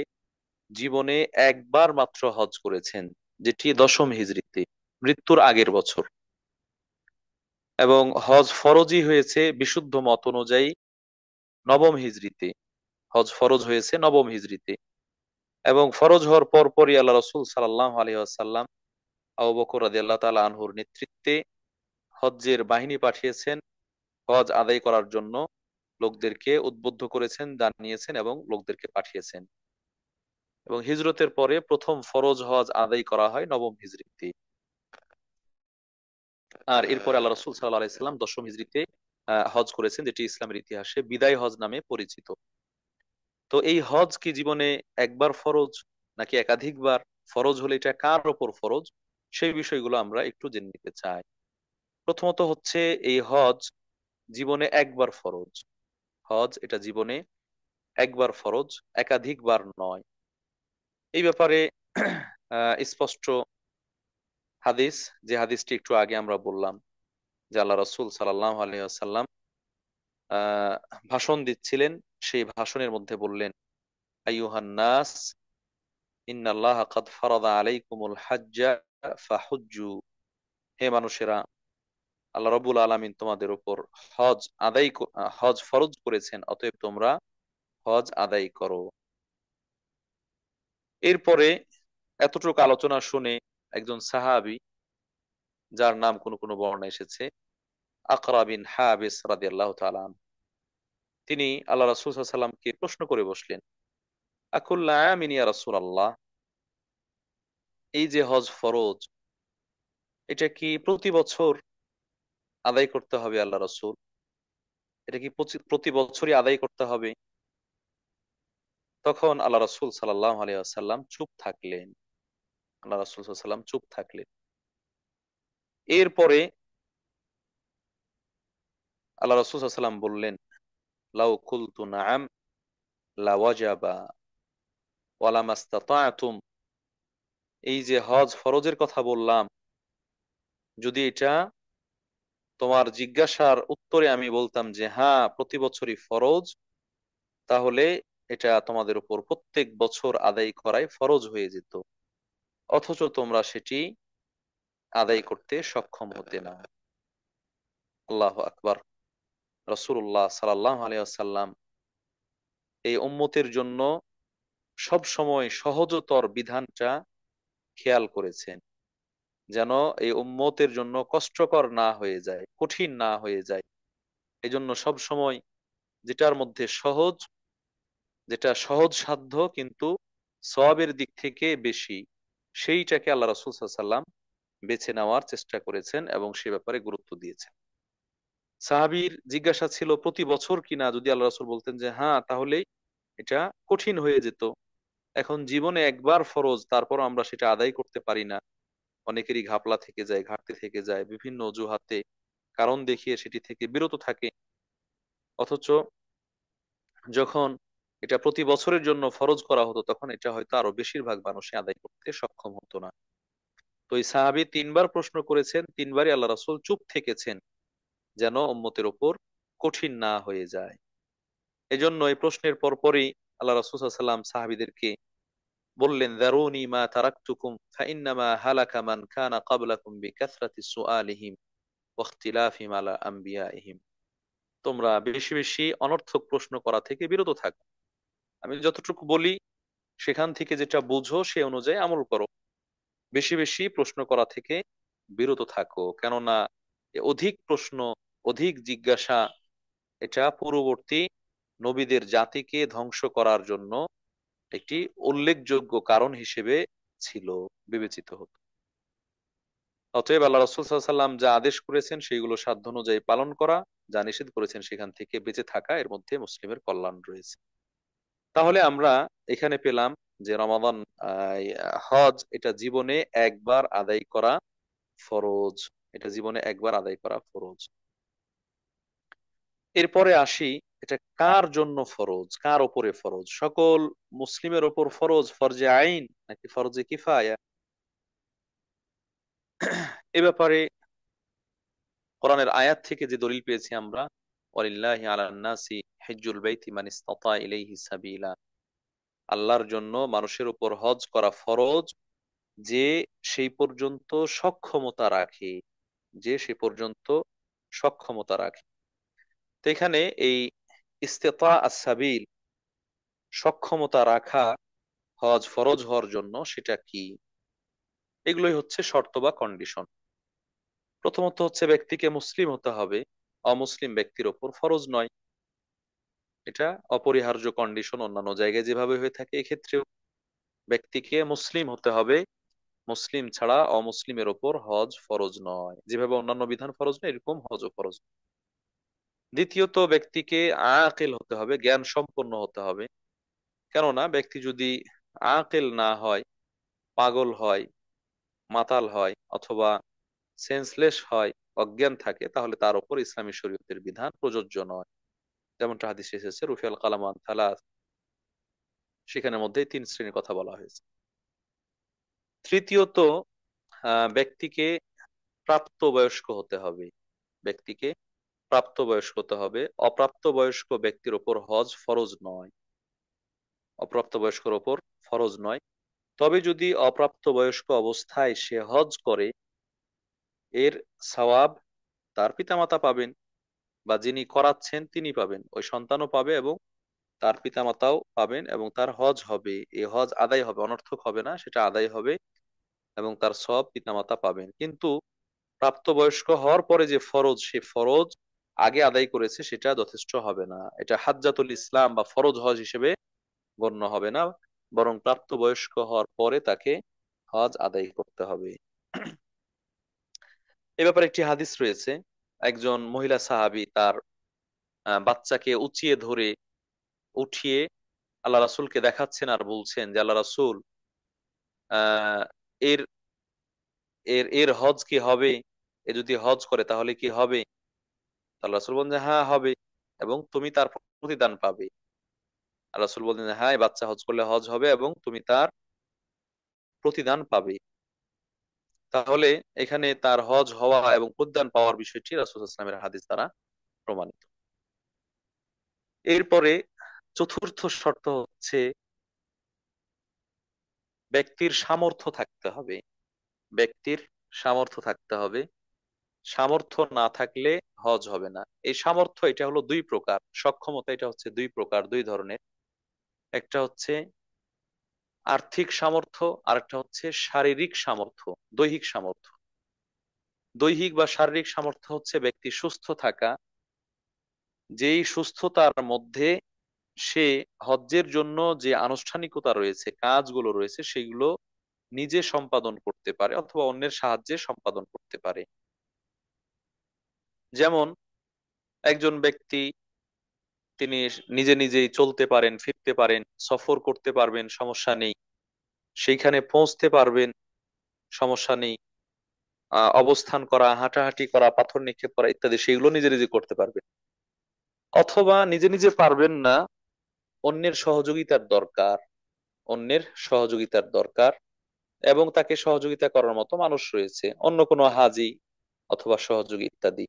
জীবনে একবার মাত্র হজ করেছেন, যেটি দশম হিজরিতে, মৃত্যুর আগের বছর। এবং হজ ফরজই হয়েছে বিশুদ্ধ মত অনুযায়ী নবম হিজরিতে, হজ ফরজ হয়েছে নবম হিজরিতে। এবং ফরজ হওয়ার পর পরই আল্লাহ রসুল সাল্লাল্লাহু আলাইহি ওয়াসাল্লাম আবু বকর রাদিয়াল্লাহু তাআলা আনহুর নেতৃত্বে হজ্জের বাহিনী পাঠিয়েছেন, হজ আদায় করার জন্য লোকদেরকে উদ্বুদ্ধ করেছেন, জানিয়েছেন এবং লোকদেরকে পাঠিয়েছেন। এবং হিজরতের পরে প্রথম ফরজ হজ আদায় করা হয় নবম হিজরিতে। আর এরপরে আল্লাহ রসুল সাল্লাল্লাহু আলাইহি সাল্লাম দশম হিজরিতে হজ করেছেন, যেটি ইসলামের ইতিহাসে বিদায় হজ নামে পরিচিত। তো এই হজ কি জীবনে একবার ফরজ নাকি একাধিকবার, ফরজ হলে এটা কার ওপর ফরজ, সেই বিষয়গুলো আমরা একটু জেনে নিতে চাই। প্রথমত হচ্ছে, এই হজ জীবনে একবার ফরজ। হজ এটা জীবনে একবার ফরজ, একাধিকবার নয়। এই ব্যাপারে স্পষ্ট হাদিস, যে হাদিসটি একটু আগে আমরা বললাম, যে আল্লাহ রসুল সাল্লাল্লাহু আলাইহি ওয়াসাল্লাম আহ ভাষণ দিচ্ছিলেন, সেই ভাষণের মধ্যে বললেন, আইয়ুহান নাস ইন্নাল্লাহা কাদ ফারাদা আলাইকুমুল হাজ্জা ফাহুজ্জু। হে মানুষেরা, আল্লাহ রাব্বুল আলামিন তোমাদের উপর হজ হজ ফরজ করেছেন, অতএব তোমরা হজ আদায় করো। এরপরে এতটুকু আলোচনা শুনে একজন সাহাবী, যার নাম কোন কোন বর্ণনা এসেছে আকরা বিন হাবিস রাদিয়াল্লাহু তাআলা আনহু, তিনি আল্লাহ রাসূল সাল্লাল্লাহু আলাইহি সাল্লামকে প্রশ্ন করে বসলেন, আকুল্লা আমিন ইয়া রাসূলুল্লাহ, এই যে হজ ফরজ, এটা কি প্রতি বছর আদায় করতে হবে আল্লাহ রাসূল? এটা কি প্রতি বছরই আদায় করতে হবে? তখন আল্লাহ রাসূল সাল্লাল্লাহু আলাইহি ওয়াসাল্লাম চুপ থাকলেন। আল্লাহ রাসূল সাল্লাল্লাহু আলাইহি ওয়াসাল্লাম চুপ থাকলেন। এরপরে আল্লাহ রাসূল সাল্লাল্লাহু আলাইহি ওয়াসাল্লাম বললেন, লাউ কুলতু নাআম লাওয়াজাবা ওয়ালা মাস্তাতা'তুম, এই যে হজ ফরজের কথা বললাম, যদি এটা তোমার জিজ্ঞাসার উত্তরে আমি বলতাম যে হ্যাঁ প্রতি বছরই ফরজ, তাহলে এটা তোমাদের উপর প্রত্যেক বছর আদায় করাই ফরজ হয়ে যেত, অথচ তোমরা সেটি আদায় করতে সক্ষম হতে না। আল্লাহু আকবার। রাসূলুল্লাহ সাল্লাল্লাহু আলাইহি ওয়াসাল্লাম এই উম্মতের জন্য সব সময় সহজতর বিধানটা খেয়াল করেছেন, যেন এই উম্মতের জন্য কষ্টকর না হয়ে যায়, কঠিন না হয়ে যায়। এই জন্য সব সময় যেটার মধ্যে সহজ, যেটা সহজ সাধ্য কিন্তু সওয়াবের দিক থেকে বেশি, সেইটাকে আল্লাহ রাসূল সাল্লাল্লাহু আলাইহি ওয়াসাল্লাম বেছে নেওয়ার চেষ্টা করেছেন এবং সে ব্যাপারে গুরুত্ব দিয়েছেন। সাহাবীর জিজ্ঞাসা ছিল প্রতি বছর কিনা, যদি আল্লাহ রাসূল বলতেন যে হ্যাঁ, তাহলে এটা কঠিন হয়ে যেত। এখন জীবনে একবার ফরজ, তারপর আমরা সেটা আদায় করতে পারি না, অনেকেরই ঘাপলা থেকে যায়, ঘাটতি থেকে যায়, বিভিন্ন অজুহাতে কারণ দেখিয়ে সেটি থেকে বিরত থাকে। অথচ যখন এটা প্রতি বছরের জন্য ফরজ করা হতো, তখন এটা হয়তো আরো বেশিরভাগ মানুষই আদায় করতে সক্ষম হতো না। তো এই সাহাবী তিনবার প্রশ্ন করেছেন, তিনবারই আল্লাহ রাসূল চুপ থেকেছেন, যেন উম্মতের উপর কঠিন না হয়ে যায়। এজন্য এই প্রশ্নের পরপরই আল্লাহ রাসূল সাল্লাল্লাহু আলাইহি ওয়াসাল্লাম সাহাবীদেরকে বললেন, যারুনি মা তারাকতুকুম ফাইন্নামা হালাকা মান কানা ক্বাবলাকুম বিকাসরাতি সুআলিহিম ওয়া ইখতিলাফিহিম আলা আমবিয়াইহিম, তোমরা বেশি বেশি অনর্থক প্রশ্ন করা থেকে বিরত থাকো। আমি যতটুকু বলি সেখান থেকে যেটা বুঝো সে অনুযায়ী আমল করো, বেশি বেশি প্রশ্ন করা থেকে বিরত থাকো। কেননা এ অধিক প্রশ্ন, অধিক জিজ্ঞাসা, এটা পূর্ববর্তী নবীদের জাতিকে ধ্বংস করার জন্য একটি উল্লেখযোগ্য কারণ হিসেবে ছিল, বিবেচিত হতো। অতএব আল্লাহ রাসূল সাল্লাল্লাহু আলাইহি ওয়াসাল্লাম যা আদেশ করেছেন সেগুলো সাধ্য অনুযায়ী পালন করা, যা নিষেধ করেছেন সেখান থেকে বেঁচে থাকা, এর মধ্যে মুসলিমের কল্যাণ রয়েছে। তাহলে আমরা এখানে পেলাম যে রমাদান, হজ এটা জীবনে একবার আদায় করা ফরজ, এটা জীবনে একবার আদায় করা ফরজ। এরপরে আসি, এটা কার জন্য ফরজ, কার উপরে ফরজ? সকল মুসলিমের উপর ফরজ, ফরজে আইন নাকি ফরজে কিফায়া? এ ব্যাপারে কোরআনের আয়াত থেকে যে দলিল পেয়েছি আমরা, ওয়ালিল্লাহি আলান নাসি হিজ্জুল বাইতি মান ইসতাতা ইলাইহি সাবিলা, আল্লাহর জন্য মানুষের উপর হজ করা ফরজ, যে সেই পর্যন্ত সক্ষমতা রাখে, যে সে পর্যন্ত সক্ষমতা রাখে। তো এখানে এই ইস্তেতা আস-সাবিল, সক্ষমতা রাখা হজ ফরজ হওয়ার জন্য, সেটা কি? এগুলোই হচ্ছে শর্ত বা কন্ডিশন। প্রথমত হচ্ছে ব্যক্তিকে মুসলিম হতে হবে, অমুসলিম ব্যক্তির ওপর ফরজ নয়। এটা অপরিহার্য কন্ডিশন, অন্যান্য জায়গায় যেভাবে হয়ে থাকে এক্ষেত্রেও ব্যক্তিকে মুসলিম হতে হবে, মুসলিম ছাড়া অমুসলিমের ওপর হজ ফরজ নয়। যেভাবে অন্যান্য বিধান ফরজ নয়, এরকম হজও ফরজ নয়। দ্বিতীয়ত ব্যক্তিকে আকিল হতে হবে, জ্ঞান সম্পন্ন হতে হবে। কেননা ব্যক্তি যদি আকিল না হয়, পাগল হয়, মাতাল হয়, অথবা সেন্সলেস হয়, অজ্ঞান থাকে, তাহলে তার উপর ইসলামী শরীয়তের বিধান প্রযোজ্য নয়। যেমনটা হাদিসে এসেছে রুফিয়াল কালাম আন থালাস, সেখানের মধ্যে তিন শ্রেণীর কথা বলা হয়েছে। তৃতীয়ত ব্যক্তিকে প্রাপ্তবয়স্ক হতে হবে, ব্যক্তিকে প্রাপ্তবয়স্ক হতে হবে। অপ্রাপ্তবয়স্ক ব্যক্তির ওপর হজ ফরজ নয়, অপ্রাপ্তবয়স্কর ওপর ফরজ নয়। তবে যদি অপ্রাপ্তবয়স্ক অবস্থায় সে হজ করে, এর সওয়াব তার পিতামাতা পাবেন, বা যিনি করাচ্ছেন তিনি পাবেন, ওই সন্তানও পাবে এবং তার পিতামাতাও পাবেন, এবং তার হজ হবে, এই হজ আদায় হবে, অনর্থক হবে না, সেটা আদায় হবে, এবং তার সব পিতামাতা পাবেন। কিন্তু প্রাপ্তবয়স্ক হওয়ার পরে যে ফরজ, সে ফরজ আগে আদায় করেছে সেটা যথেষ্ট হবে না, এটা হাজ্জাতুল ইসলাম বা ফরজ হজ হিসেবে গণ্য হবে না, বরং প্রাপ্তবয়স্ক হওয়ার পরে তাকে হজ আদায় করতে হবে। এ ব্যাপারে একটি হাদিস রয়েছে, একজন মহিলা সাহাবী তার বাচ্চাকে উঁচিয়ে ধরে উঠিয়ে আল্লাহ রাসূলকে দেখাচ্ছেন আর বলছেন যে, আল্লাহ রাসূল, আহ এর এর এর হজ কি হবে? এ যদি হজ করে তাহলে কি হবে? আল্লাহ রাসূল বলেন যে, হ্যাঁ হবে, এবং তুমি তার প্রতিদান পাবে। আল্লাহ রাসূল বলেন যে, হ্যাঁ, এই বাচ্চা হজ করলে হজ হবে এবং তুমি তার প্রতিদান পাবে। তাহলে এখানে তার হজ হওয়া এবং প্রতিদান পাওয়ার বিষয়টি রাসূল সাল্লাল্লাহু আলাইহি ওয়াসাল্লামের হাদিস দ্বারা প্রমাণিত। এরপরে চতুর্থ শর্ত হচ্ছে ব্যক্তির সামর্থ্য থাকতে হবে। ব্যক্তির সামর্থ্য থাকতে হবে, সামর্থ্য না থাকলে হজ হবে না। এই সামর্থ্য এটা হলো দুই প্রকার, সক্ষমতা এটা হচ্ছে দুই প্রকার, দুই ধরনের। একটা হচ্ছে আর্থিক সামর্থ্য, আর একটা হচ্ছে শারীরিক সামর্থ্য, দৈহিক সামর্থ্য। দৈহিক বা শারীরিক সামর্থ্য হচ্ছে ব্যক্তি সুস্থ থাকা, যেই সুস্থতার মধ্যে সে হজ্জের জন্য যে আনুষ্ঠানিকতা রয়েছে, কাজগুলো রয়েছে, সেগুলো নিজে সম্পাদন করতে পারে অথবা অন্যের সাহায্যে সম্পাদন করতে পারে। যেমন একজন ব্যক্তি, তিনি নিজে নিজেই চলতে পারেন, ফিরতে পারেন, সফর করতে পারবেন, সমস্যা নেই, সেইখানে পৌঁছতে পারবেন, সমস্যা নেই, অবস্থান করা, হাঁটাহাঁটি করা, পাথর নিক্ষেপ করা ইত্যাদি, সেগুলো নিজে নিজে করতে পারবেন। অথবা নিজে নিজে পারবেন না, অন্যের সহযোগিতার দরকার, অন্যের সহযোগিতার দরকার, এবং তাকে সহযোগিতা করার মতো মানুষ রয়েছে, অন্য কোনো হাজি অথবা সহযোগী ইত্যাদি।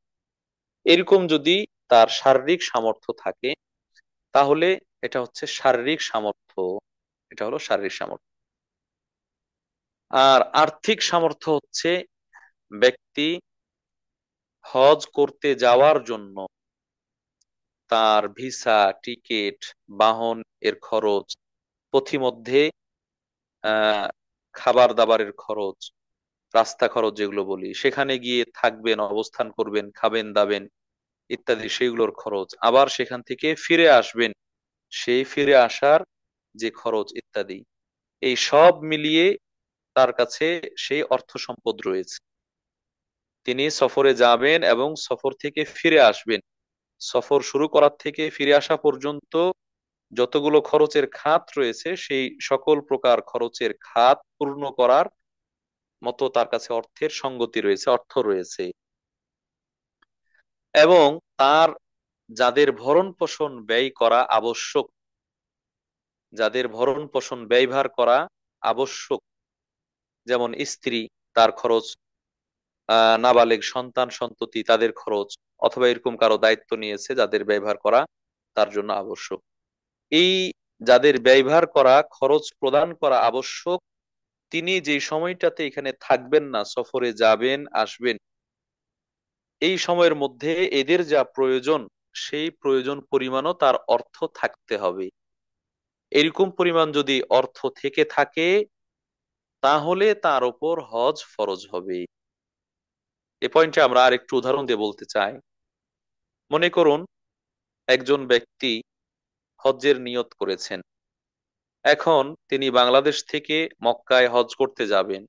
এরকম যদি তার শারীরিক সামর্থ্য থাকে, তাহলে এটা হচ্ছে শারীরিক সামর্থ্য, এটা হলো শারীরিক সামর্থ্য। আর আর্থিক সামর্থ্য হচ্ছে ব্যক্তি হজ করতে যাওয়ার জন্য তার ভিসা, টিকিট, বাহন এর খরচ, পথিমধ্যে আহ খাবার দাবারের খরচ, রাস্তা খরচ যেগুলো বলি, সেখানে গিয়ে থাকবেন, অবস্থান করবেন, খাবেন দাবেন ইত্যাদি, সেগুলোর খরচ, আবার সেখান থেকে ফিরে আসবেন, সেই ফিরে আসার যে খরচ ইত্যাদি, এই সব মিলিয়ে তার কাছে সেই অর্থ সম্পদ রয়েছে। তিনি সফরে যাবেন এবং সফর থেকে ফিরে আসবেন, সফর শুরু করার থেকে ফিরে আসা পর্যন্ত যতগুলো খরচের খাত রয়েছে, সেই সকল প্রকার খরচের খাত পূর্ণ করার মতো তার কাছে অর্থের সঙ্গতি রয়েছে, অর্থ রয়েছে। এবং তার যাদের ভরণ পোষণ ব্যয় করা আবশ্যক, যাদের ভরণ পোষণ ব্যয়ভার করা আবশ্যক, যেমন স্ত্রী, তার খরচ, নাবালেগ সন্তান সন্ততি তাদের খরচ, অথবা এরকম কারো দায়িত্ব নিয়েছে যাদের ব্যবহার করা তার জন্য আবশ্যক, এই যাদের ব্যবহার করা, খরচ প্রদান করা আবশ্যক, তিনি যে সময়টাতে এখানে থাকবেন না, সফরে যাবেন আসবেন, এই সময়ের মধ্যে এদের যা প্রয়োজন, সেই প্রয়োজন পরিমাণও তার অর্থ থাকতে হবে। এরকম পরিমাণ যদি অর্থ থেকে থাকে, তাহলে তার উপর হজ ফরজ হবে। এ পয়েন্টে আমরা আর একটু উদাহরণ দিয়ে বলতে চাই। মনে করুন একজন ব্যক্তি হজ্জের নিয়ত করেছেন, এখন তিনি বাংলাদেশ থেকে মক্কায় হজ করতে যাবেন।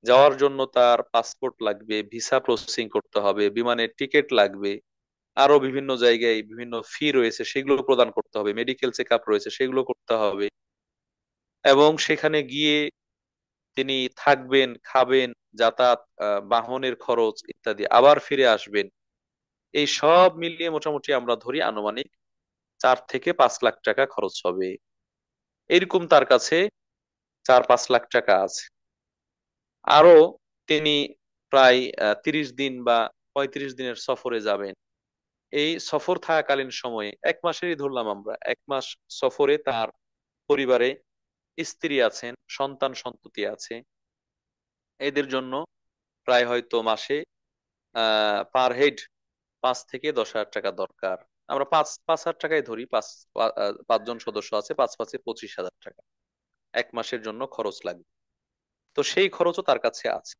যাওয়ার জন্য তার পাসপোর্ট লাগবে, ভিসা প্রসেসিং করতে হবে, বিমানের টিকিট লাগবে, আরো বিভিন্ন জায়গায় বিভিন্ন ফি রয়েছে, সেগুলো প্রদান করতে হবে, মেডিকেল চেক আপ রয়েছে, সেগুলো করতে হবে, এবং সেখানে গিয়ে তিনি থাকবেন, খাবেন, যাতায়াত, বাহনের খরচ ইত্যাদি, আবার ফিরে আসবেন। এই সব মিলিয়ে মোটামুটি আমরা ধরি আনুমানিক 4 থেকে 5 লাখ টাকা খরচ হবে। এরকম তার কাছে 4-5 লাখ টাকা আছে। আরো তিনি প্রায় 30 দিন বা 35 দিনের সফরে যাবেন। এই সফর থাকাকালীন সময়ে 1 মাসেরই ধরলাম আমরা, 1 মাস সফরে তার পরিবারে স্ত্রী আছেন, সন্তান সন্ততি আছে, এদের জন্য প্রায় হয়তো মাসে পার হেড 5 থেকে 10 হাজার টাকা দরকার। আমরা 5,5 হাজার টাকায় ধরি, 5জন সদস্য আছে, 5 5-এ 25,000 টাকা 1 মাসের জন্য খরচ লাগবে। তো সেই খরচও তার কাছে আছে।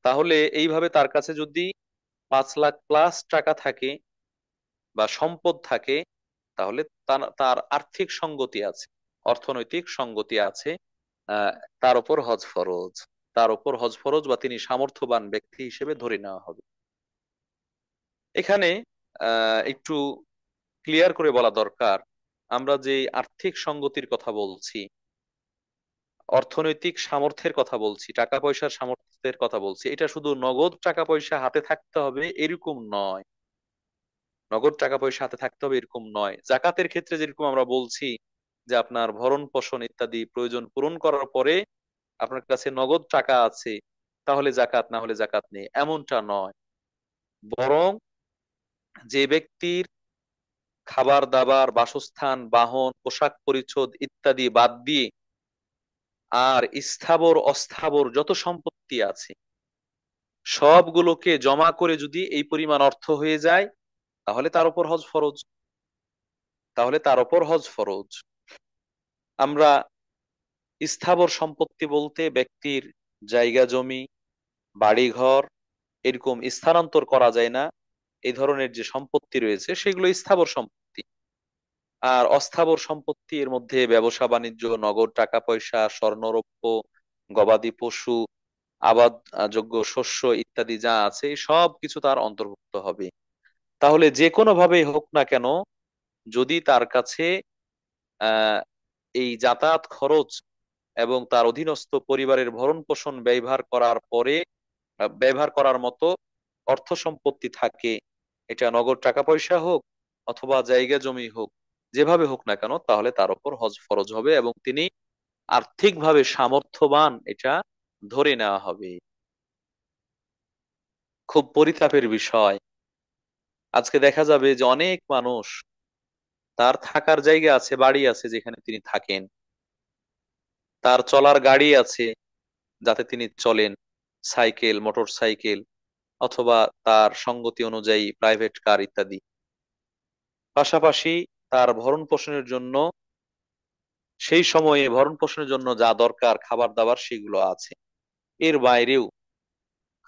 তাহলে এইভাবে তার কাছে যদি 5 লাখ প্লাস টাকা থাকে বা সম্পদ থাকে, তাহলে তার আর্থিক সঙ্গতি আছে, অর্থনৈতিক সঙ্গতি আছে। আহ তার উপর হজ ফরজ, তার উপর হজ ফরজ বা তিনি সামর্থ্যবান ব্যক্তি হিসেবে ধরে নেওয়া হবে। এখানে একটু ক্লিয়ার করে বলা দরকার, আমরা যে আর্থিক সঙ্গতির কথা বলছি, অর্থনৈতিক সামর্থ্যের কথা বলছি, টাকা পয়সার সামর্থ্যের কথা বলছি, এটা শুধু নগদ টাকা পয়সা হাতে থাকতে হবে এরকম নয়। নগদ টাকা পয়সা হাতে থাকতে হবে এরকম নয়। জাকাতের ক্ষেত্রে যেরকম আমরা বলছি যে আপনার ভরণ পোষণ ইত্যাদি প্রয়োজন পূরণ করার পরে আপনার কাছে নগদ টাকা আছে, তাহলে জাকাত, না হলে জাকাত নেই, এমনটা নয়। বরং যে ব্যক্তির খাবার দাবার, বাসস্থান, বাহন, পোশাক পরিচ্ছদ ইত্যাদি বাদ দিয়ে আর স্থাবর অস্থাবর যত সম্পত্তি আছে সবগুলোকে জমা করে যদি এই পরিমাণ অর্থ হয়ে যায়, তাহলে তার উপর হজ ফরজ, তাহলে তার উপর হজ ফরজ। আমরা স্থাবর সম্পত্তি বলতে ব্যক্তির জায়গা জমি, বাড়িঘর এরকম স্থানান্তর করা যায় না, এই ধরনের যে সম্পত্তি রয়েছে সেগুলো স্থাবর সম্পত্তি। আর অস্থাবর সম্পত্তি এর মধ্যে ব্যবসা বাণিজ্য, নগদ টাকা পয়সা, স্বর্ণরৌপ্য, গবাদি পশু, আবাদ যোগ্য শস্য ইত্যাদি যা আছে সব কিছু তার অন্তর্ভুক্ত হবে। তাহলে যে কোনো ভাবে হোক না কেন, যদি তার কাছে আহ এই যাতায়াত খরচ এবং তার অধীনস্থ পরিবারের ভরণ পোষণ ব্যবহার করার পরে ব্যবহার করার মতো অর্থ সম্পত্তি থাকে, এটা নগদ টাকা পয়সা হোক অথবা জায়গা জমি হোক, যেভাবে হোক না কেন, তাহলে তার উপর হজ ফরজ হবে এবং তিনি আর্থিকভাবে সামর্থ্যবান, এটা ধরে নেওয়া হবে। খুব পরিতাপের বিষয়, আজকে দেখা যাবে যে অনেক মানুষ, তার থাকার জায়গা আছে, বাড়ি আছে যেখানে তিনি থাকেন, তার চলার গাড়ি আছে যাতে তিনি চলেন, সাইকেল, মোটর সাইকেল অথবা তার সঙ্গতি অনুযায়ী প্রাইভেট কার ইত্যাদি। পাশাপাশি তার ভরণ পোষণের জন্য, সেই সময়ে ভরণ পোষণের জন্য যা দরকার খাবার দাবার সেগুলো আছে। এর বাইরেও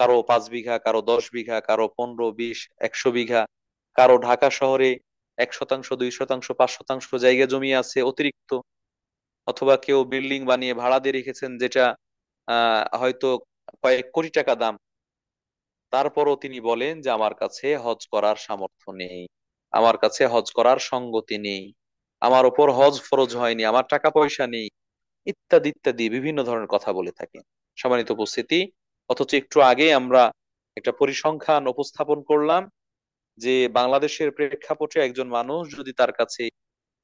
কারো 5 বিঘা, কারো 10 বিঘা, কারো 15, 20, 100 বিঘা, কারো ঢাকা শহরে 1 শতাংশ, 2 শতাংশ, 5 শতাংশ জায়গা জমি আছে অতিরিক্ত, অথবা কেউ বিল্ডিং বানিয়ে ভাড়া দিয়ে রেখেছেন যেটা হয়তো কয়েক কোটি টাকা দাম। তারপরও তিনি বলেন যে আমার কাছে হজ করার সামর্থ্য নেই, আমার কাছে হজ করার সঙ্গতি নেই, আমার উপর হজ ফরজ হয়নি, আমার টাকা পয়সা নেই, ইত্যাদি ইত্যাদি বিভিন্ন ধরনের কথা বলে থাকেন। সম্মানিত উপস্থিতি, অথচ একটু আগে আমরা একটা পরিসংখ্যান উপস্থাপন করলাম যে বাংলাদেশের প্রেক্ষাপটে একজন মানুষ যদি তার কাছে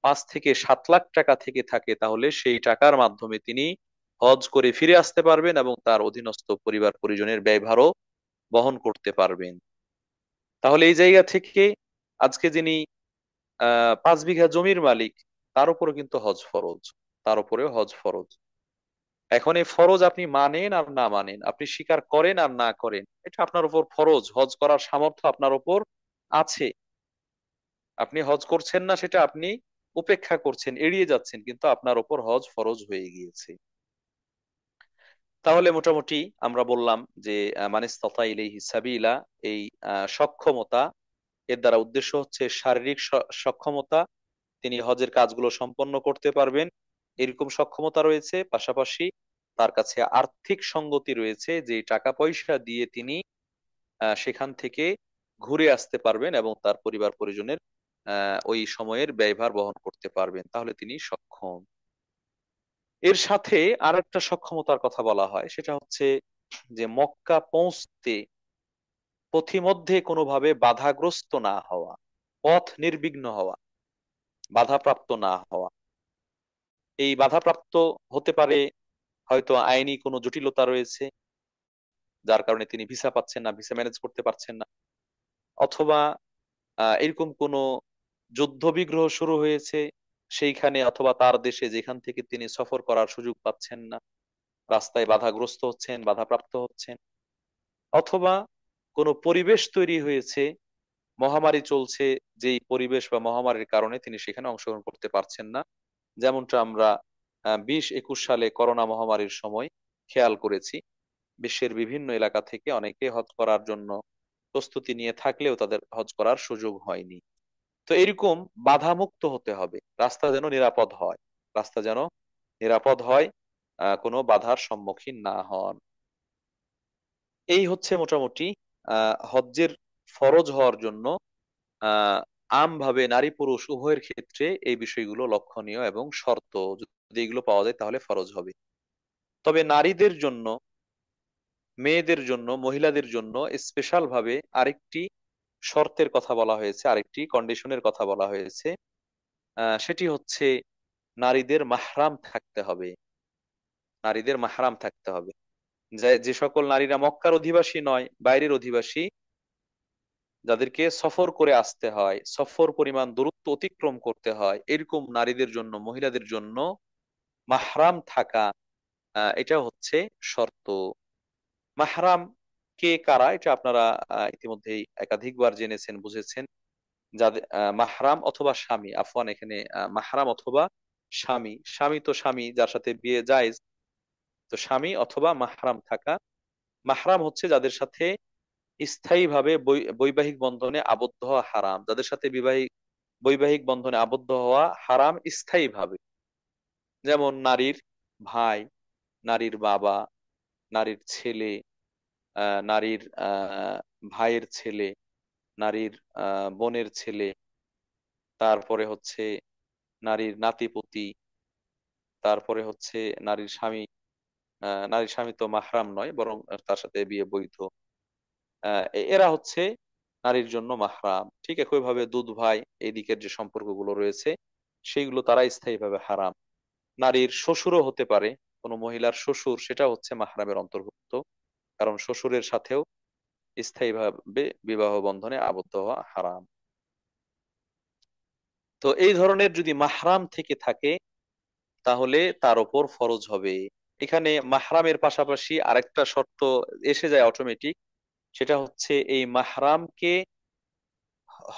5 থেকে 7 লাখ টাকা থেকে থাকে, তাহলে সেই টাকার মাধ্যমে তিনি হজ করে ফিরে আসতে পারবেন এবং তার অধীনস্থ পরিবার পরিজনের ব্যয়ভারও বহন করতে পারবেন। তাহলে এই জায়গা থেকে আজকে যিনি 5 বিঘা জমির মালিক, তার উপরও কিন্তু হজ ফরজ, তার উপরেও হজ ফরজ। এখন এই ফরজ আপনি মানেন আর না মানেন, আপনি স্বীকার করেন আর না করেন, এটা আপনার উপর ফরজ, হজ করার সামর্থ্য আপনার উপর আছে। আপনি হজ করছেন না সেটা আপনি উপেক্ষা করছেন, এড়িয়ে যাচ্ছেন, কিন্তু আপনার উপর হজ ফরজ হয়ে গিয়েছে। তাহলে মোটামুটি আমরা বললাম যে মান ইসতাতা ইলাইহি সাবিলা, এই সক্ষমতা, এর দ্বারা উদ্দেশ্য হচ্ছে শারীরিক সক্ষমতা, তিনি হজের কাজগুলো সম্পন্ন করতে পারবেন এরকম সক্ষমতা রয়েছে। পাশাপাশি তার কাছে আর্থিক সঙ্গতি রয়েছে, যে টাকা পয়সা দিয়ে তিনি সেখান থেকে ঘুরে আসতে পারবেন এবং তার পরিবার পরিজনের ওই সময়ের ব্যয়ভার বহন করতে পারবেন, তাহলে তিনি সক্ষম। এর সাথে আর একটা সক্ষমতার কথা বলা হয়, সেটা হচ্ছে যে মক্কা পৌঁছতে পথিমধ্যে কোনোভাবে বাধাগ্রস্ত না হওয়া, পথ নির্বিঘ্ন হওয়া, বাধাপ্রাপ্ত না হওয়া। এই বাধাপ্রাপ্ত হতে পারে হয়তো আইনি কোনো জটিলতা রয়েছে যার কারণে তিনি ভিসা পাচ্ছেন না, ভিসা ম্যানেজ করতে পারছেন না, অথবা এরকম কোনো যুদ্ধ বিগ্রহ শুরু হয়েছে সেইখানে, অথবা তার দেশে যেখান থেকে তিনি সফর করার সুযোগ পাচ্ছেন না, রাস্তায় বাধাগ্রস্ত হচ্ছেন, বাধাপ্রাপ্ত হচ্ছেন, অথবা কোনো পরিবেশ তৈরি হয়েছে, মহামারী চলছে, যেই পরিবেশ বা মহামারীর কারণে তিনি সেখানে অংশগ্রহণ করতে পারছেন না। যেমনটা আমরা 2021 সালে করোনা মহামারীর সময় খেয়াল করেছি, বিশ্বের বিভিন্ন এলাকা থেকে অনেকে হজ করার জন্য প্রস্তুতি নিয়ে থাকলেও তাদের হজ করার সুযোগ হয়নি। তো এরকম বাধামুক্ত হতে হবে, রাস্তা যেন নিরাপদ হয়, রাস্তা যেন নিরাপদ হয়, কোনো বাধার সম্মুখীন না হন। এই হচ্ছে মোটামুটি হজ্জের ফরজ হওয়ার জন্য আহ আমভাবে নারী পুরুষ উভয়ের ক্ষেত্রে এই বিষয়গুলো লক্ষণীয় এবং শর্ত। যদি এগুলো পাওয়া যায় তাহলে ফরজ হবে। তবে নারীদের জন্য, মেয়েদের জন্য, মহিলাদের জন্য স্পেশাল ভাবে আরেকটি শর্তের কথা বলা হয়েছে, আরেকটি কন্ডিশনের কথা বলা হয়েছে। সেটি হচ্ছে নারীদের মাহরাম থাকতে হবে। নারীদের মাহরাম থাকতে হবে। যে যে সকল নারীরা মক্কার অধিবাসী নয়, বাইরের অধিবাসী, যাদেরকে সফর করে আসতে হয়, সফর পরিমাণ দূরত্ব অতিক্রম করতে হয়, এরকম নারীদের জন্য, মহিলাদের জন্য মাহরাম থাকা, এটা হচ্ছে শর্ত। মাহরাম কে কারা এটা আপনারা ইতিমধ্যেই একাধিকবার জেনেছেন, বুঝেছেন। যাদের মাহরাম অথবা স্বামী, আফওয়ান, এখানে মাহরাম অথবা স্বামী, স্বামী তো স্বামী যার সাথে বিয়ে জায়েজ, তো স্বামী অথবা মাহরাম থাকা। মাহরাম হচ্ছে যাদের সাথে স্থায়ীভাবে বৈবাহিক বন্ধনে আবদ্ধ হওয়া হারাম, যাদের সাথে বৈবাহিক বন্ধনে আবদ্ধ হওয়া হারাম স্থায়ীভাবে। যেমন নারীর ভাই, নারীর বাবা, নারীর ছেলে, নারীর ভাইয়ের ছেলে, নারীর বোনের ছেলে, তারপরে হচ্ছে নারীর নাতিপুতি, তারপরে হচ্ছে নারীর স্বামী। নারীর স্বামী তো মাহরাম নয়, বরং তার সাথে বিয়ে বৈধ। এরা হচ্ছে নারীর জন্য মাহরাম। ঠিক একইভাবে দুধ ভাই, এই দিকের যে সম্পর্কগুলো রয়েছে সেইগুলো তারা স্থায়ীভাবে হারাম। নারীর শ্বশুরও হতে পারে, কোনো মহিলার শ্বশুর, সেটা হচ্ছে মাহরামের অন্তর্ভুক্ত, কারণ শ্বশুরের সাথেও স্থায়ীভাবে বিবাহ বন্ধনে আবদ্ধ হওয়া হারাম। তো এই ধরনের যদি মাহরাম থেকে থাকে তাহলে তার উপর ফরজ হবে। এখানে মাহরামের পাশাপাশি আরেকটা শর্ত এসে যায় অটোমেটিক, সেটা হচ্ছে এই মাহরামকে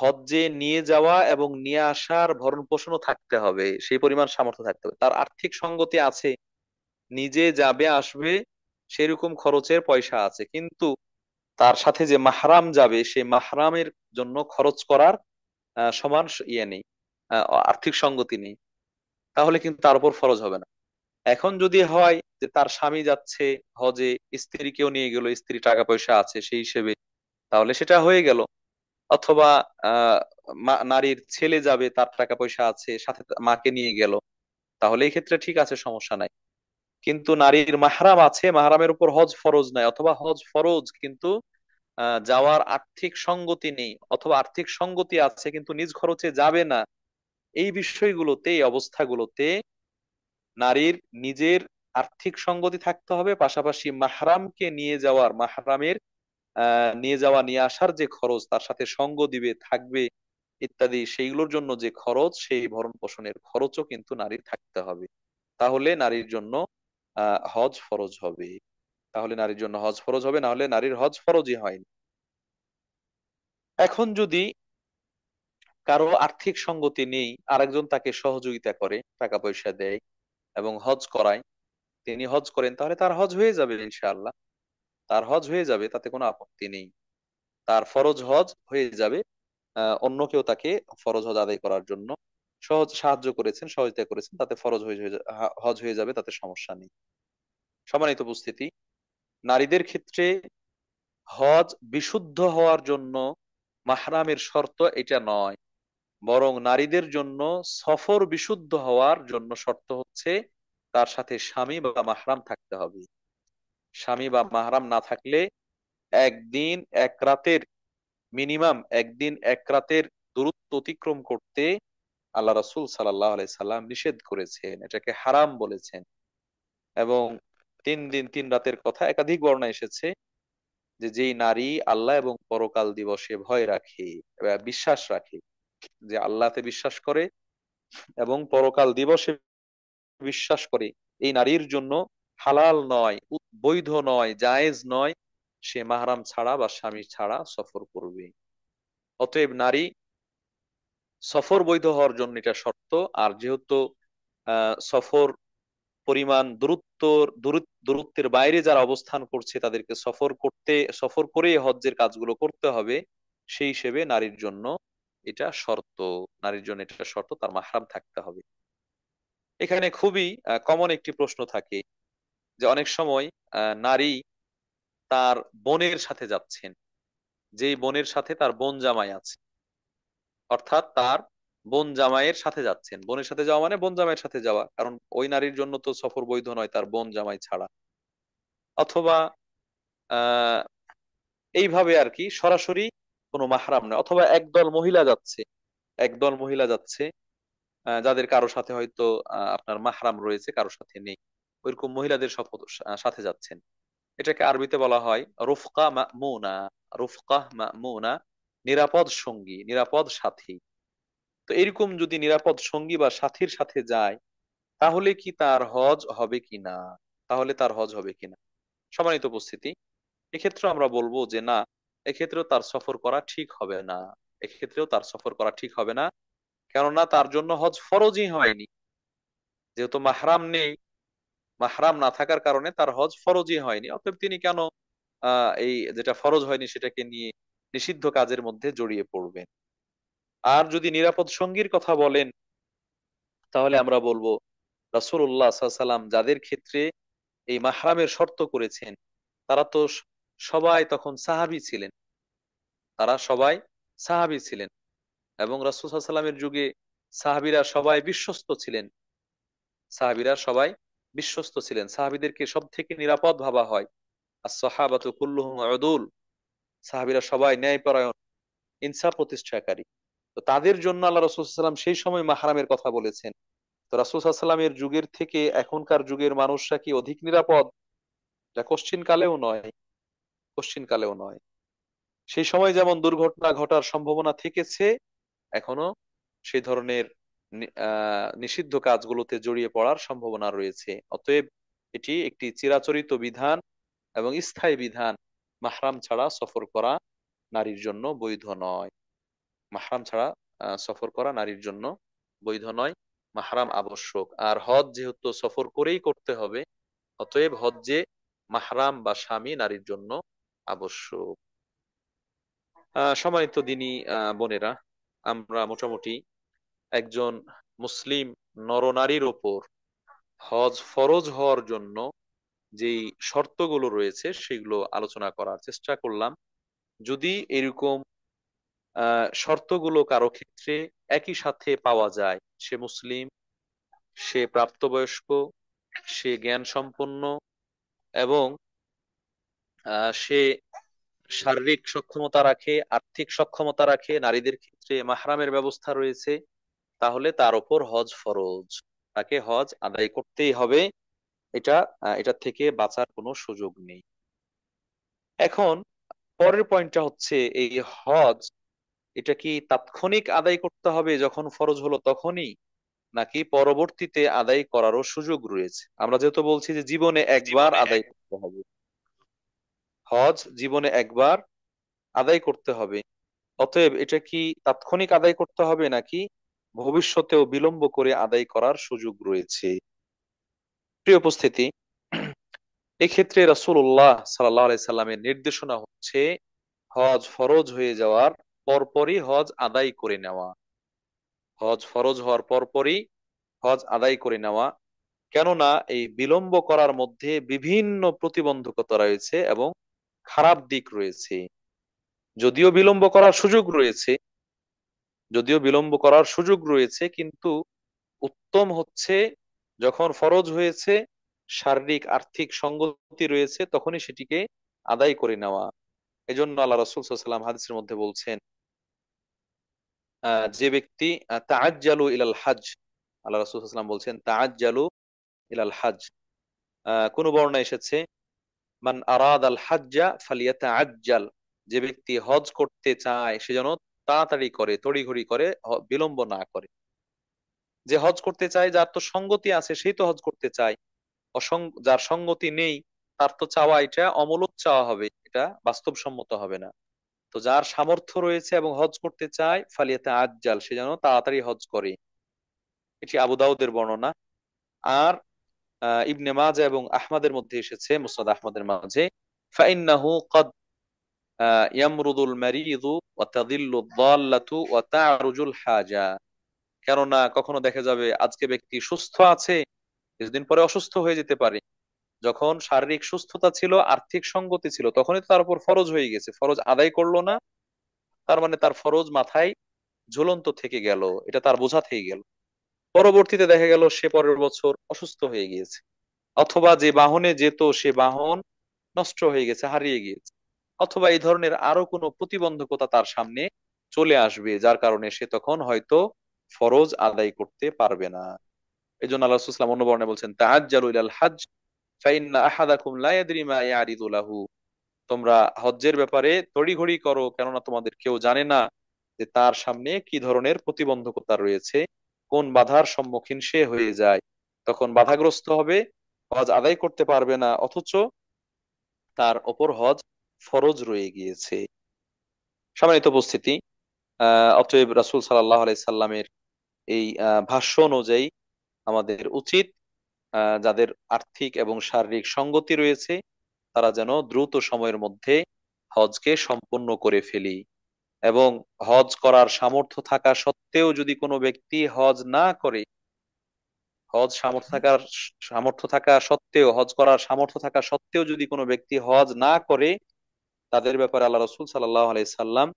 হজ্জে নিয়ে যাওয়া এবং নিয়ে আসার ভরণ পোষণও থাকতে হবে, সেই পরিমাণ সামর্থ্য থাকতে হবে, তার আর্থিক সঙ্গতি আছে, নিজে যাবে আসবে সেরকম খরচের পয়সা আছে, কিন্তু তার সাথে যে মাহরাম যাবে সেই মাহরামের জন্য খরচ করার সমান ইয়ে নেই, আর্থিক সঙ্গতি নেই, তাহলে কিন্তু তার উপর ফরজ হবে না। এখন যদি হয় যে তার স্বামী যাচ্ছে হজে, স্ত্রীকেও নিয়ে গেল, স্ত্রী টাকা পয়সা আছে সেই হিসেবে, তাহলে সেটা হয়ে গেল। অথবা নারীর ছেলে যাবে, তার টাকা পয়সা আছে, সাথে মাকে নিয়ে গেল, তাহলে এই ক্ষেত্রে ঠিক আছে, সমস্যা নাই। কিন্তু নারীর মাহরাম আছে, মাহরামের উপর হজ ফরজ নাই, অথবা হজ ফরজ কিন্তু যাওয়ার আর্থিক সঙ্গতি নেই, অথবা আর্থিক সঙ্গতি আছে কিন্তু নিজ খরচে যাবে না, এই বিষয়গুলোতে, এই অবস্থাগুলোতে নারীর নিজের আর্থিক সঙ্গতি থাকতে হবে, পাশাপাশি মাহরামকে নিয়ে যাওয়ার, মাহরামের নিয়ে যাওয়া নিয়ে আসার যে খরচ, তার সাথে সঙ্গ দিবে, থাকবে ইত্যাদি, সেইগুলোর জন্য যে খরচ, সেই ভরণ পোষণের খরচও কিন্তু নারীর থাকতে হবে। তাহলে নারীর জন্য হজ ফরজ হবে। তাহলে নারীর জন্য হজ ফরজ হবে, না হলে নারীর হজ ফরজই হয়নি। এখন যদি কারো আর্থিক সঙ্গতি নেই, আরেকজন তাকে সহযোগিতা করে, টাকা পয়সা দেয় এবং হজ করায়, তিনি হজ করেন, তাহলে তার হজ হয়ে যাবে ইনশাআল্লাহ। তার হজ হয়ে যাবে, তাতে কোনো আপত্তি নেই, তার ফরজ হজ হয়ে যাবে। অন্য কেউ তাকে ফরজ হজ আদায় করার জন্য সহজ সাহায্য করেছেন, সহযোগিতা করেছেন, তাতে ফরজ হজ হয়ে যাবে, তাতে সমস্যা নেই। সম্মানিত উপস্থিতি, নারীদের ক্ষেত্রে হজ বিশুদ্ধ হওয়ার জন্য মাহরামের শর্ত এটা নয়, বরং নারীদের জন্য সফর বিশুদ্ধ হওয়ার জন্য শর্ত হচ্ছে তার সাথে স্বামী বা মাহরাম থাকতে হবে। স্বামী বা মাহরাম না থাকলে একদিন এক রাতের, মিনিমাম একদিন এক রাতের দূরত্ব অতিক্রম করতে আল্লাহ রাসূল সাল্লাল্লাহু আলাইহি সাল্লাম নিষেধ করেছেন, এটাকে হারাম বলেছেন। এবং 3 দিন 3 রাতের কথা একাধিক বর্ণনা এসেছে, যে যেই নারী আল্লাহ এবং পরকাল দিবসে ভয় রাখে বা বিশ্বাস রাখে, যে আল্লাহতে বিশ্বাস করে এবং পরকাল দিবসে বিশ্বাস করে, এই নারীর জন্য হালাল নয়, বৈধ নয়, জায়েজ নয় সে মাহরাম ছাড়া বা স্বামী ছাড়া সফর করবে। অতএব নারী সফর বৈধ হওয়ার জন্য এটা শর্ত। আর যেহেতু সফর পরিমাণ দূরত্বের বাইরে যারা অবস্থান করছে তাদেরকে সফর করে হজ্জের কাজগুলো করতে হবে, সেই হিসেবে নারীর জন্য এটা শর্ত। নারীর জন্য এটা শর্ত, তার মাহরাম থাকতে হবে। এখানে খুবই কমন একটি প্রশ্ন থাকে যে অনেক সময় নারী তার বোনের সাথে যাচ্ছেন, যেই বোনের সাথে তার বোন জামাই আছে, অর্থাৎ তার বোন জামাইয়ের সাথে যাচ্ছেন। বোনের সাথে যাওয়া মানে বোন জামাইয়ের সাথে যাওয়া, কারণ ওই নারীর জন্য তো সফর বৈধ নয় তার বোন জামাই ছাড়া। অথবা আহ এইভাবে আর কি সরাসরি কোনো মাহরাম নয়, অথবা একদল মহিলা যাচ্ছে, একদল মহিলা যাচ্ছে যাদের কারো সাথে হয়তো আপনার মাহরাম রয়েছে, কারো সাথে নেই, ওইরকম মহিলাদের সাথে যাচ্ছেন। এটাকে আরবিতে বলা হয় রুফকা মা'মুনা। রুফকা মা'মুনা, নিরাপদ সঙ্গী, নিরাপদ সাথী। তো এরকম যদি নিরাপদ সঙ্গী বা সাথীর সাথে যায়, তাহলে কি তার হজ হবে কিনা? তাহলে তার হজ হবে কিনা? সম্মানিত উপস্থিতি, এক্ষেত্রে আমরা বলবো যে না, এক্ষেত্রেও তার সফর করা ঠিক হবে না। এক্ষেত্রেও তার সফর করা ঠিক হবে না, কেননা তার জন্য হজ ফরজই হয়নি। যেহেতু মাহরাম নেই, মাহরাম না থাকার কারণে তার হজ ফরজই হয়নি। অতএব তিনি কেন এই যেটা ফরজ হয়নি সেটাকে নিয়ে নিষিদ্ধ কাজের মধ্যে জড়িয়ে পড়বেন? আর যদি নিরাপদ সঙ্গীর কথা বলেন, তাহলে আমরা বলবো রাসূলুল্লাহ সাল্লাল্লাহু আলাইহি সাল্লাম যাদের ক্ষেত্রে এই মাহরামের শর্ত করেছেন, তারা তো সবাই তখন সাহাবী ছিলেন। তারা সবাই সাহাবী ছিলেন, এবং রাসূল সাল্লাল্লাহু আলাইহি সাল্লামের যুগে সাহাবীরা সবাই বিশ্বস্ত ছিলেন। সাহাবীরা সবাই বিশ্বস্ত ছিলেন, সাহাবীদেরকে সব থেকে নিরাপদ ভাবা হয়। as-সাহাবাতু কুল্লুহুম উদুল, সাহাবীরা সবাই ন্যায়পরায়ণ, ইনসাফ প্রতিষ্ঠাকারী। তো তাদের জন্য আল্লাহ রাসূল সাল্লাল্লাহু আলাইহি ওয়াসাল্লাম সেই সময় মাহরামের কথা বলেছেন। তো রাসূল সাল্লাল্লাহু আলাইহি ওয়াসাল্লামের যুগের থেকে এখনকার যুগের মানুষরা কি অধিক নিরাপদ? যা কোশ্চিন কালেও নয়, কোশ্চিন কালেও নয়। সেই সময় যেমন দুর্ঘটনা ঘটার সম্ভাবনা থেকেছে, এখনো সেই ধরনের নিষিদ্ধ কাজগুলোতে জড়িয়ে পড়ার সম্ভাবনা রয়েছে। অতএব এটি একটি চিরাচরিত বিধান এবং স্থায়ী বিধান, মাহরাম ছাড়া সফর করা নারীর জন্য বৈধ নয়। মাহরাম ছাড়া সফর করা নারীর জন্য বৈধ নয়, মাহরাম আবশ্যক। আর হজ যেহেতু সফর করেই করতে হবে, অতএব হজ্জে মাহরাম বা স্বামী নারীর জন্য আবশ্যক। সম্মানিত দিনী বোনেরা, আমরা মোটামুটি একজন মুসলিম নরনারীর ওপর হজ ফরজ হওয়ার জন্য যেই শর্তগুলো রয়েছে সেগুলো আলোচনা করার চেষ্টা করলাম। যদি এরকম শর্তগুলো কারো ক্ষেত্রে একই সাথে পাওয়া যায়, সে মুসলিম, সে প্রাপ্তবয়স্ক, সে জ্ঞান সম্পন্ন, এবং সে শারীরিক সক্ষমতা রাখে, আর্থিক সক্ষমতা রাখে, নারীদের ক্ষেত্রে মাহরামের ব্যবস্থা রয়েছে, তাহলে তার উপর হজ ফরজ, তাকে হজ আদায় করতেই হবে। এটা এটা থেকে বাঁচার কোনো সুযোগ নেই। এখন পরের পয়েন্টটা হচ্ছে এই হজ, এটা কি তাৎক্ষণিক আদায় করতে হবে যখন ফরজ হলো তখনই, নাকি পরবর্তীতে আদায় করারও সুযোগ রয়েছে? আমরা যেহেতু বলছি যে জীবনে একবার জীবনে আদায় এক করতে হবে, হজ জীবনে একবার আদায় করতে হবে, অতএব এটা কি তাৎক্ষণিক আদায় করতে হবে নাকি ভবিষ্যতেও বিলম্ব করে আদায় করার সুযোগ রয়েছে? প্রিয় উপস্থিতি, এক্ষেত্রে রাসূলুল্লাহ সাল্লাল্লাহু আলাইহি সাল্লামের নির্দেশনা হচ্ছে হজ ফরজ হয়ে যাওয়ার পরপরই হজ আদায় করে নেওয়া। হজ ফরজ হওয়ার পরপরই হজ আদায় করে নেওয়া। কেননা এই বিলম্ব করার মধ্যে বিভিন্ন প্রতিবন্ধকতা রয়েছে এবং খারাপ দিক রয়েছে। যদিও বিলম্ব করার সুযোগ রয়েছে, যদিও বিলম্ব করার সুযোগ রয়েছে, কিন্তু উত্তম হচ্ছে যখন ফরজ হয়েছে, শারীরিক আর্থিক সঙ্গতি রয়েছে, তখনই সেটিকে আদায় করে নেওয়া। এজন্য আল্লাহ রাসূল সাল্লাল্লাহু আলাইহি ওয়াসাল্লাম হাদিসের মধ্যে বলছেন, যে ব্যক্তি তাআজ্জালু ইলাল হজ, আল্লাহ রাসূল সাল্লাল্লাহু আলাইহি ওয়াসাল্লাম বলছেন তাআজ্জালু ইলাল হজ। কোন বর্ণনা এসেছে মান আরাদ আল হাজ্জা ফালিয়াতাআজ্জাল, যে ব্যক্তি হজ করতে চায় সে যেন তাড়াতাড়ি করে, তড়িঘড়ি করে, বিলম্ব না করে। যে হজ করতে চায়, যার তো সঙ্গতি আছে সেই তো হজ করতে চায়, যার সঙ্গতি নেই তার তো চাওয়া এটা অমূলক চাওয়া হবে, এটা বাস্তবসম্মত হবে না। তো যার সামর্থ্য রয়েছে এবং হজ করতে চায়, ফালিয়াতে আজ্জাল, সে যেন তাড়াতাড়ি হজ করে। এটি আবু দাউদের বর্ণনা। আর ইবনে মাজাহ এবং আহমদের মধ্যে এসেছে, মুসনাদ আহমদের মাঝে, ফাইন্নাহু ক্বাদ ইয়ামরুদুল মারিযু ওয়া তাদিল্লু দাল্লাতু ওয়া তা'রুজুল হাজা। কেননা কখনো দেখা যাবে আজকে ব্যক্তি সুস্থ আছে, কিছুদিন পরে অসুস্থ হয়ে যেতে পারে। যখন শারীরিক সুস্থতা ছিল, আর্থিক সঙ্গতি ছিল, তখনই তো তার উপর ফরজ হয়ে গেছে, ফরজ আদায় করলো না, তার মানে তার ফরজ মাথায় ঝুলন্ত থেকে গেল, এটা তার বোঝা থেকে গেল। পরবর্তীতে দেখা গেল সে পরের বছর অসুস্থ হয়ে গিয়েছে, অথবা যে বাহনে যেত সে বাহন নষ্ট হয়ে গেছে, হারিয়ে গিয়েছে, অথবা এই ধরনের আরো কোনো প্রতিবন্ধকতা তার সামনে চলে আসবে, যার কারণে সে তখন হয়তো ফরজ আদায় করতে পারবে না। এই জন্য আল্লাহ রাসূলুল্লাহ সাল্লাল্লাহু আলাইহি ওয়াসাল্লাম অন্য বর্ণনায় বলছেন, তাআজ্জালু ইলাল হজ্জ ফাইন্না আহাদাকুম লা ইয়াদরি মা ইয়ারিদু লাহু। তোমরা হজ্জের ব্যাপারে তড়িঘড়ি করো, কেননা তোমাদের কেউ জানে না যে তার সামনে কি ধরনের প্রতিবন্ধকতা রয়েছে, কোন বাধার সম্মুখীন সে হয়ে যায়, তখন বাধাগ্রস্ত হবে, হজ আদায় করতে পারবে না, অথচ তার ওপর হজ ফরজ রয়ে গিয়েছে। সম্মানিত উপস্থিতি, অতএব রাসূল সাল্লাল্লাহু আলাইহি সাল্লামের এই ভাষ্য অনুযায়ী আমাদের উচিত যাদের আর্থিক এবং শারীরিক সঙ্গতি রয়েছে তারা যেন দ্রুত সময়ের মধ্যে হজকে সম্পূর্ণ করে ফেলি। এবং হজ করার সামর্থ্য থাকা সত্ত্বেও যদি কোনো ব্যক্তি হজ না করে, হজ সামর্থ্য থাকা সত্ত্বেও, হজ করার সামর্থ্য থাকা সত্ত্বেও যদি কোনো ব্যক্তি হজ না করে, তাদের ব্যাপারে আল্লাহ রাসূল সাল্লাল্লাহু আলাইহি সাল্লাম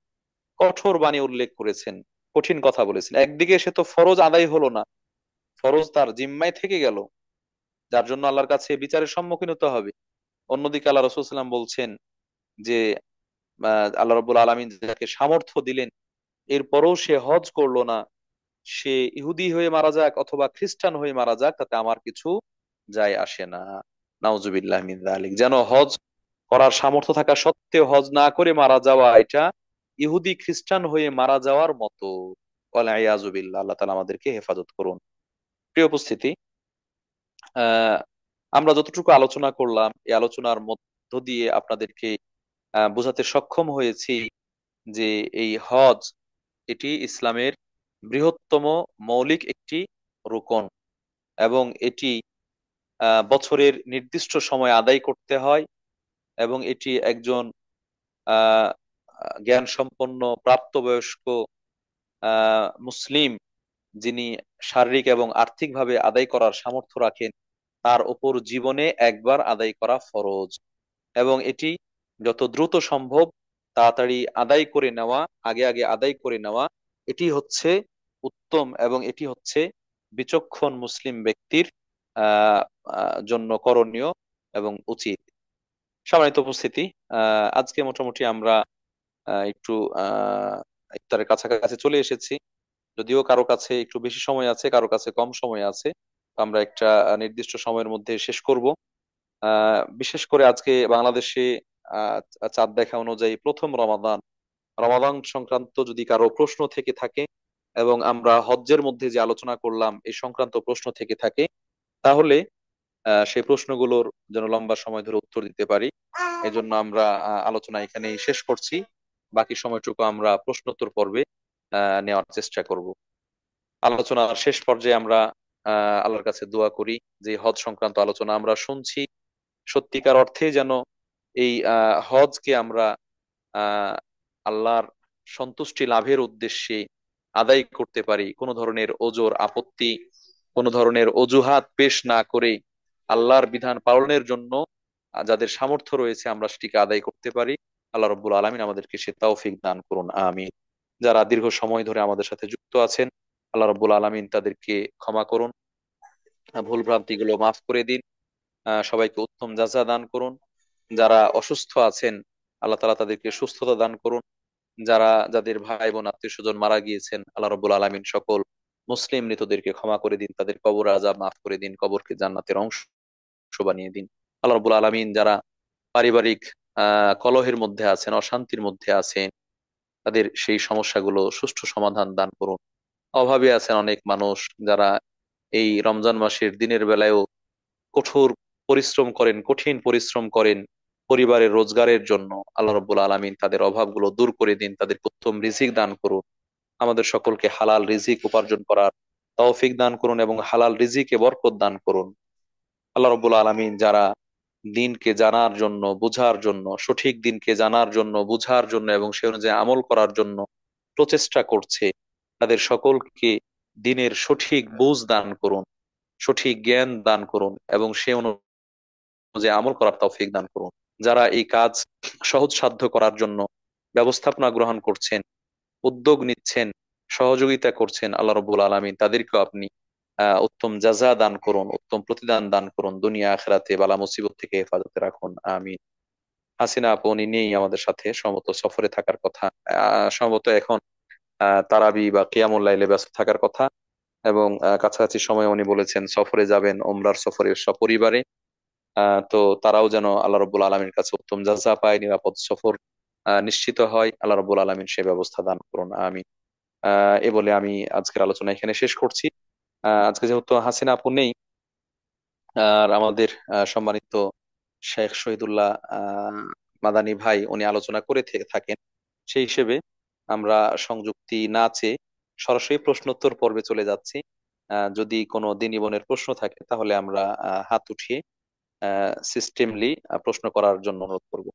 কঠোর বাণী উল্লেখ করেছেন, কঠিন কথা বলেছেন। একদিকে সে তো ফরজ আদায় হলো না, ফরজ তার জিম্মায় থেকে গেল, যার জন্য আল্লাহর কাছে বিচারের সম্মুখীন হতে হবে। অন্যদিকে আল্লাহ রাসূল সাল্লাম বলছেন যে আল্লাহ রাব্বুল আলামিন যাকে সামর্থ্য দিলেন, এরপরও সে হজ করলো না, সে ইহুদি হয়ে মারা যাক অথবা খ্রিস্টান হয়ে মারা যাক, তাতে আমার কিছু যায় আসে না। নাউজুবিল্লাহ মিন যালিক। যেন হজ করার সামর্থ্য থাকা সত্ত্বেও হজ না করে মারা যাওয়া, এটা ইহুদি খ্রিস্টান হয়ে মারা যাওয়ার মতো। ওয়াল ইয়াযু বিল্লাহ। আল্লাহ তাআলা আমাদেরকে হেফাজত করুন। প্রিয় উপস্থিতি, আহ আমরা যতটুকু আলোচনা করলাম, এই আলোচনার মধ্য দিয়ে আপনাদেরকে বোঝাতে সক্ষম হয়েছি যে এই হজ, এটি ইসলামের বৃহত্তম মৌলিক একটি রুকন, এবং এটি বছরের নির্দিষ্ট সময় আদায় করতে হয়, এবং এটি একজন আহ জ্ঞান সম্পন্ন প্রাপ্তবয়স্ক মুসলিম, যিনি শারীরিক এবং আর্থিকভাবে আদায় করার সামর্থ্য রাখেন, তার উপর জীবনে একবার আদায় করা ফরজ। এবং এটি যত দ্রুত সম্ভব তাড়াতাড়ি আদায় করে নেওয়া, আগে আগে আদায় করে নেওয়া, এটি হচ্ছে উত্তম, এবং এটি হচ্ছে বিচক্ষণ মুসলিম ব্যক্তির আহ জন্য করণীয় এবং উচিত। সম্মানিত উপস্থিতি, আজকে মোটামুটি আমরা একটু ইফতারের কাছাকাছি চলে এসেছি। যদিও কারো কাছে একটু বেশি সময় আছে, কারো কাছে কম সময় আছে, তো আমরা একটা নির্দিষ্ট সময়ের মধ্যে শেষ করব। বিশেষ করে আজকে বাংলাদেশে আহ চাঁদ দেখা অনুযায়ী প্রথম রমাদান, রমাদান সংক্রান্ত যদি কারো প্রশ্ন থেকে থাকে, এবং আমরা হজ্জের মধ্যে যে আলোচনা করলাম এই সংক্রান্ত প্রশ্ন থেকে থাকে, তাহলে সেই প্রশ্নগুলোর যেন লম্বা সময় ধরে উত্তর দিতে পারি, এজন্য আমরা আলোচনা এখানেই শেষ করছি। বাকি সময়টুকু আমরা প্রশ্নোত্তর পর্বে নেওয়ার চেষ্টা করব। আলোচনার শেষ পর্যায়ে আমরা আল্লাহর কাছে দোয়া করি যে হজ সংক্রান্ত আলোচনা আমরা শুনছি, সত্যিকার অর্থে যেন এই হজকে আমরা আহ আল্লাহর সন্তুষ্টি লাভের উদ্দেশ্যে আদায় করতে পারি, কোনো ধরনের ওজর আপত্তি, কোনো ধরনের অজুহাত পেশ না করে আল্লাহর বিধান পালনের জন্য যাদের সামর্থ্য রয়েছে আমরা সেটিকে আদায় করতে পারি। আল্লাহ রব্বুল আলামিন আমাদেরকে সে তৌফিক দান করুন, আমিন। যারা দীর্ঘ সময় ধরে আমাদের সাথে যুক্ত আছেন, আল্লাহ রব্বুল আলামিন তাদেরকে ক্ষমা করুন, ভুল ভ্রান্তি গুলো মাফ করে দিন, সবাইকে উত্তম জাযা দান করুন। যারা অসুস্থ আছেন, আল্লাহ তাআলা তাদেরকে সুস্থতা দান করুন। যাদের ভাই বোন আত্মীয় স্বজন মারা গিয়েছেন, আল্লাহ রব্বুল আলামিন সকল মুসলিম মৃতদেরকে ক্ষমা করে দিন, তাদের কবর আযাব মাফ করে দিন, কবরকে জান্নাতের অংশ বানিয়ে দিন। আল্লাহ রব্বুল আলামিন যারা পারিবারিক কলহের মধ্যে আছেন, অশান্তির মধ্যে আছেন, তাদের সেই সমস্যাগুলো সুষ্ঠু সমাধান দান করুন। অভাবে আছেন অনেক মানুষ, যারা এই রমজান মাসের দিনের বেলায়ও কঠোর পরিশ্রম করেন, কঠিন পরিশ্রম করেন পরিবারের রোজগারের জন্য, আল্লাহ রব্বুল আলামিন তাদের অভাবগুলো দূর করে দিন, তাদেরকে উত্তম রিজিক দান করুন। আমাদের সকলকে হালাল রিজিক উপার্জন করার তৌফিক দান করুন এবং হালাল রিজিকে বরকত দান করুন। আল্লাহ রব্বুল আলামিন যারা দিনকে জানার জন্য, বুঝার জন্য, সঠিক দিনকে জানার জন্য, বুঝার জন্য এবং সে অনুযায়ী আমল করার জন্য প্রচেষ্টা করছে, তাদের সকলকে দিনের সঠিক বুঝ দান করুন, সঠিক জ্ঞান দান করুন এবং সে অনুযায়ী আমল করার তৌফিক দান করুন। যারা এই কাজ সহজসাধ্য করার জন্য ব্যবস্থাপনা গ্রহণ করছেন, উদ্যোগ নিচ্ছেন, সহযোগিতা করছেন, আল্লাহ রব্বুল আলামিন তাদেরকেও আপনি উত্তম জাযা দান করুন, উত্তম প্রতিদান দান করুন, দুনিয়া আখিরাতে বালা মুসিবত থেকে হেফাজতে রাখুন, আমিন। হাসিনা আপু উনি নেই আমাদের সাথে, সম্ভবত সফরে থাকার কথা। সম্ভবত এখন তারাবি বা কিয়ামুল লাইলে ব্যস্ত থাকার কথা। এবং কাছাকাছি সময় উনি বলেছেন সফরে যাবেন, ওমরার সফরে সপরিবারে। তো তারাও যেন আল্লাহ রব্বুল আলমীর কাছে উত্তম জাযা পায়, নিরাপদ সফর নিশ্চিত হয়, আল্লাহ রব্বুল আলমিন সে ব্যবস্থা দান করুন, আমি এ বলে আমি আজকের আলোচনা এখানে শেষ করছি। আজকে যেহেতু হাসিনা আপু নেই, আর আমাদের সম্মানিত শেখ শহীদুল্লাহ মাদানী ভাই উনি আলোচনা করে থাকেন, সেই হিসেবে আমরা সংযুক্তি না চেয়ে সরাসরি প্রশ্নোত্তর পর্বে চলে যাচ্ছি। যদি কোনো দিনী বোনের প্রশ্ন থাকে তাহলে আমরা হাত উঠিয়ে সিস্টেমলি প্রশ্ন করার জন্য অনুরোধ করব।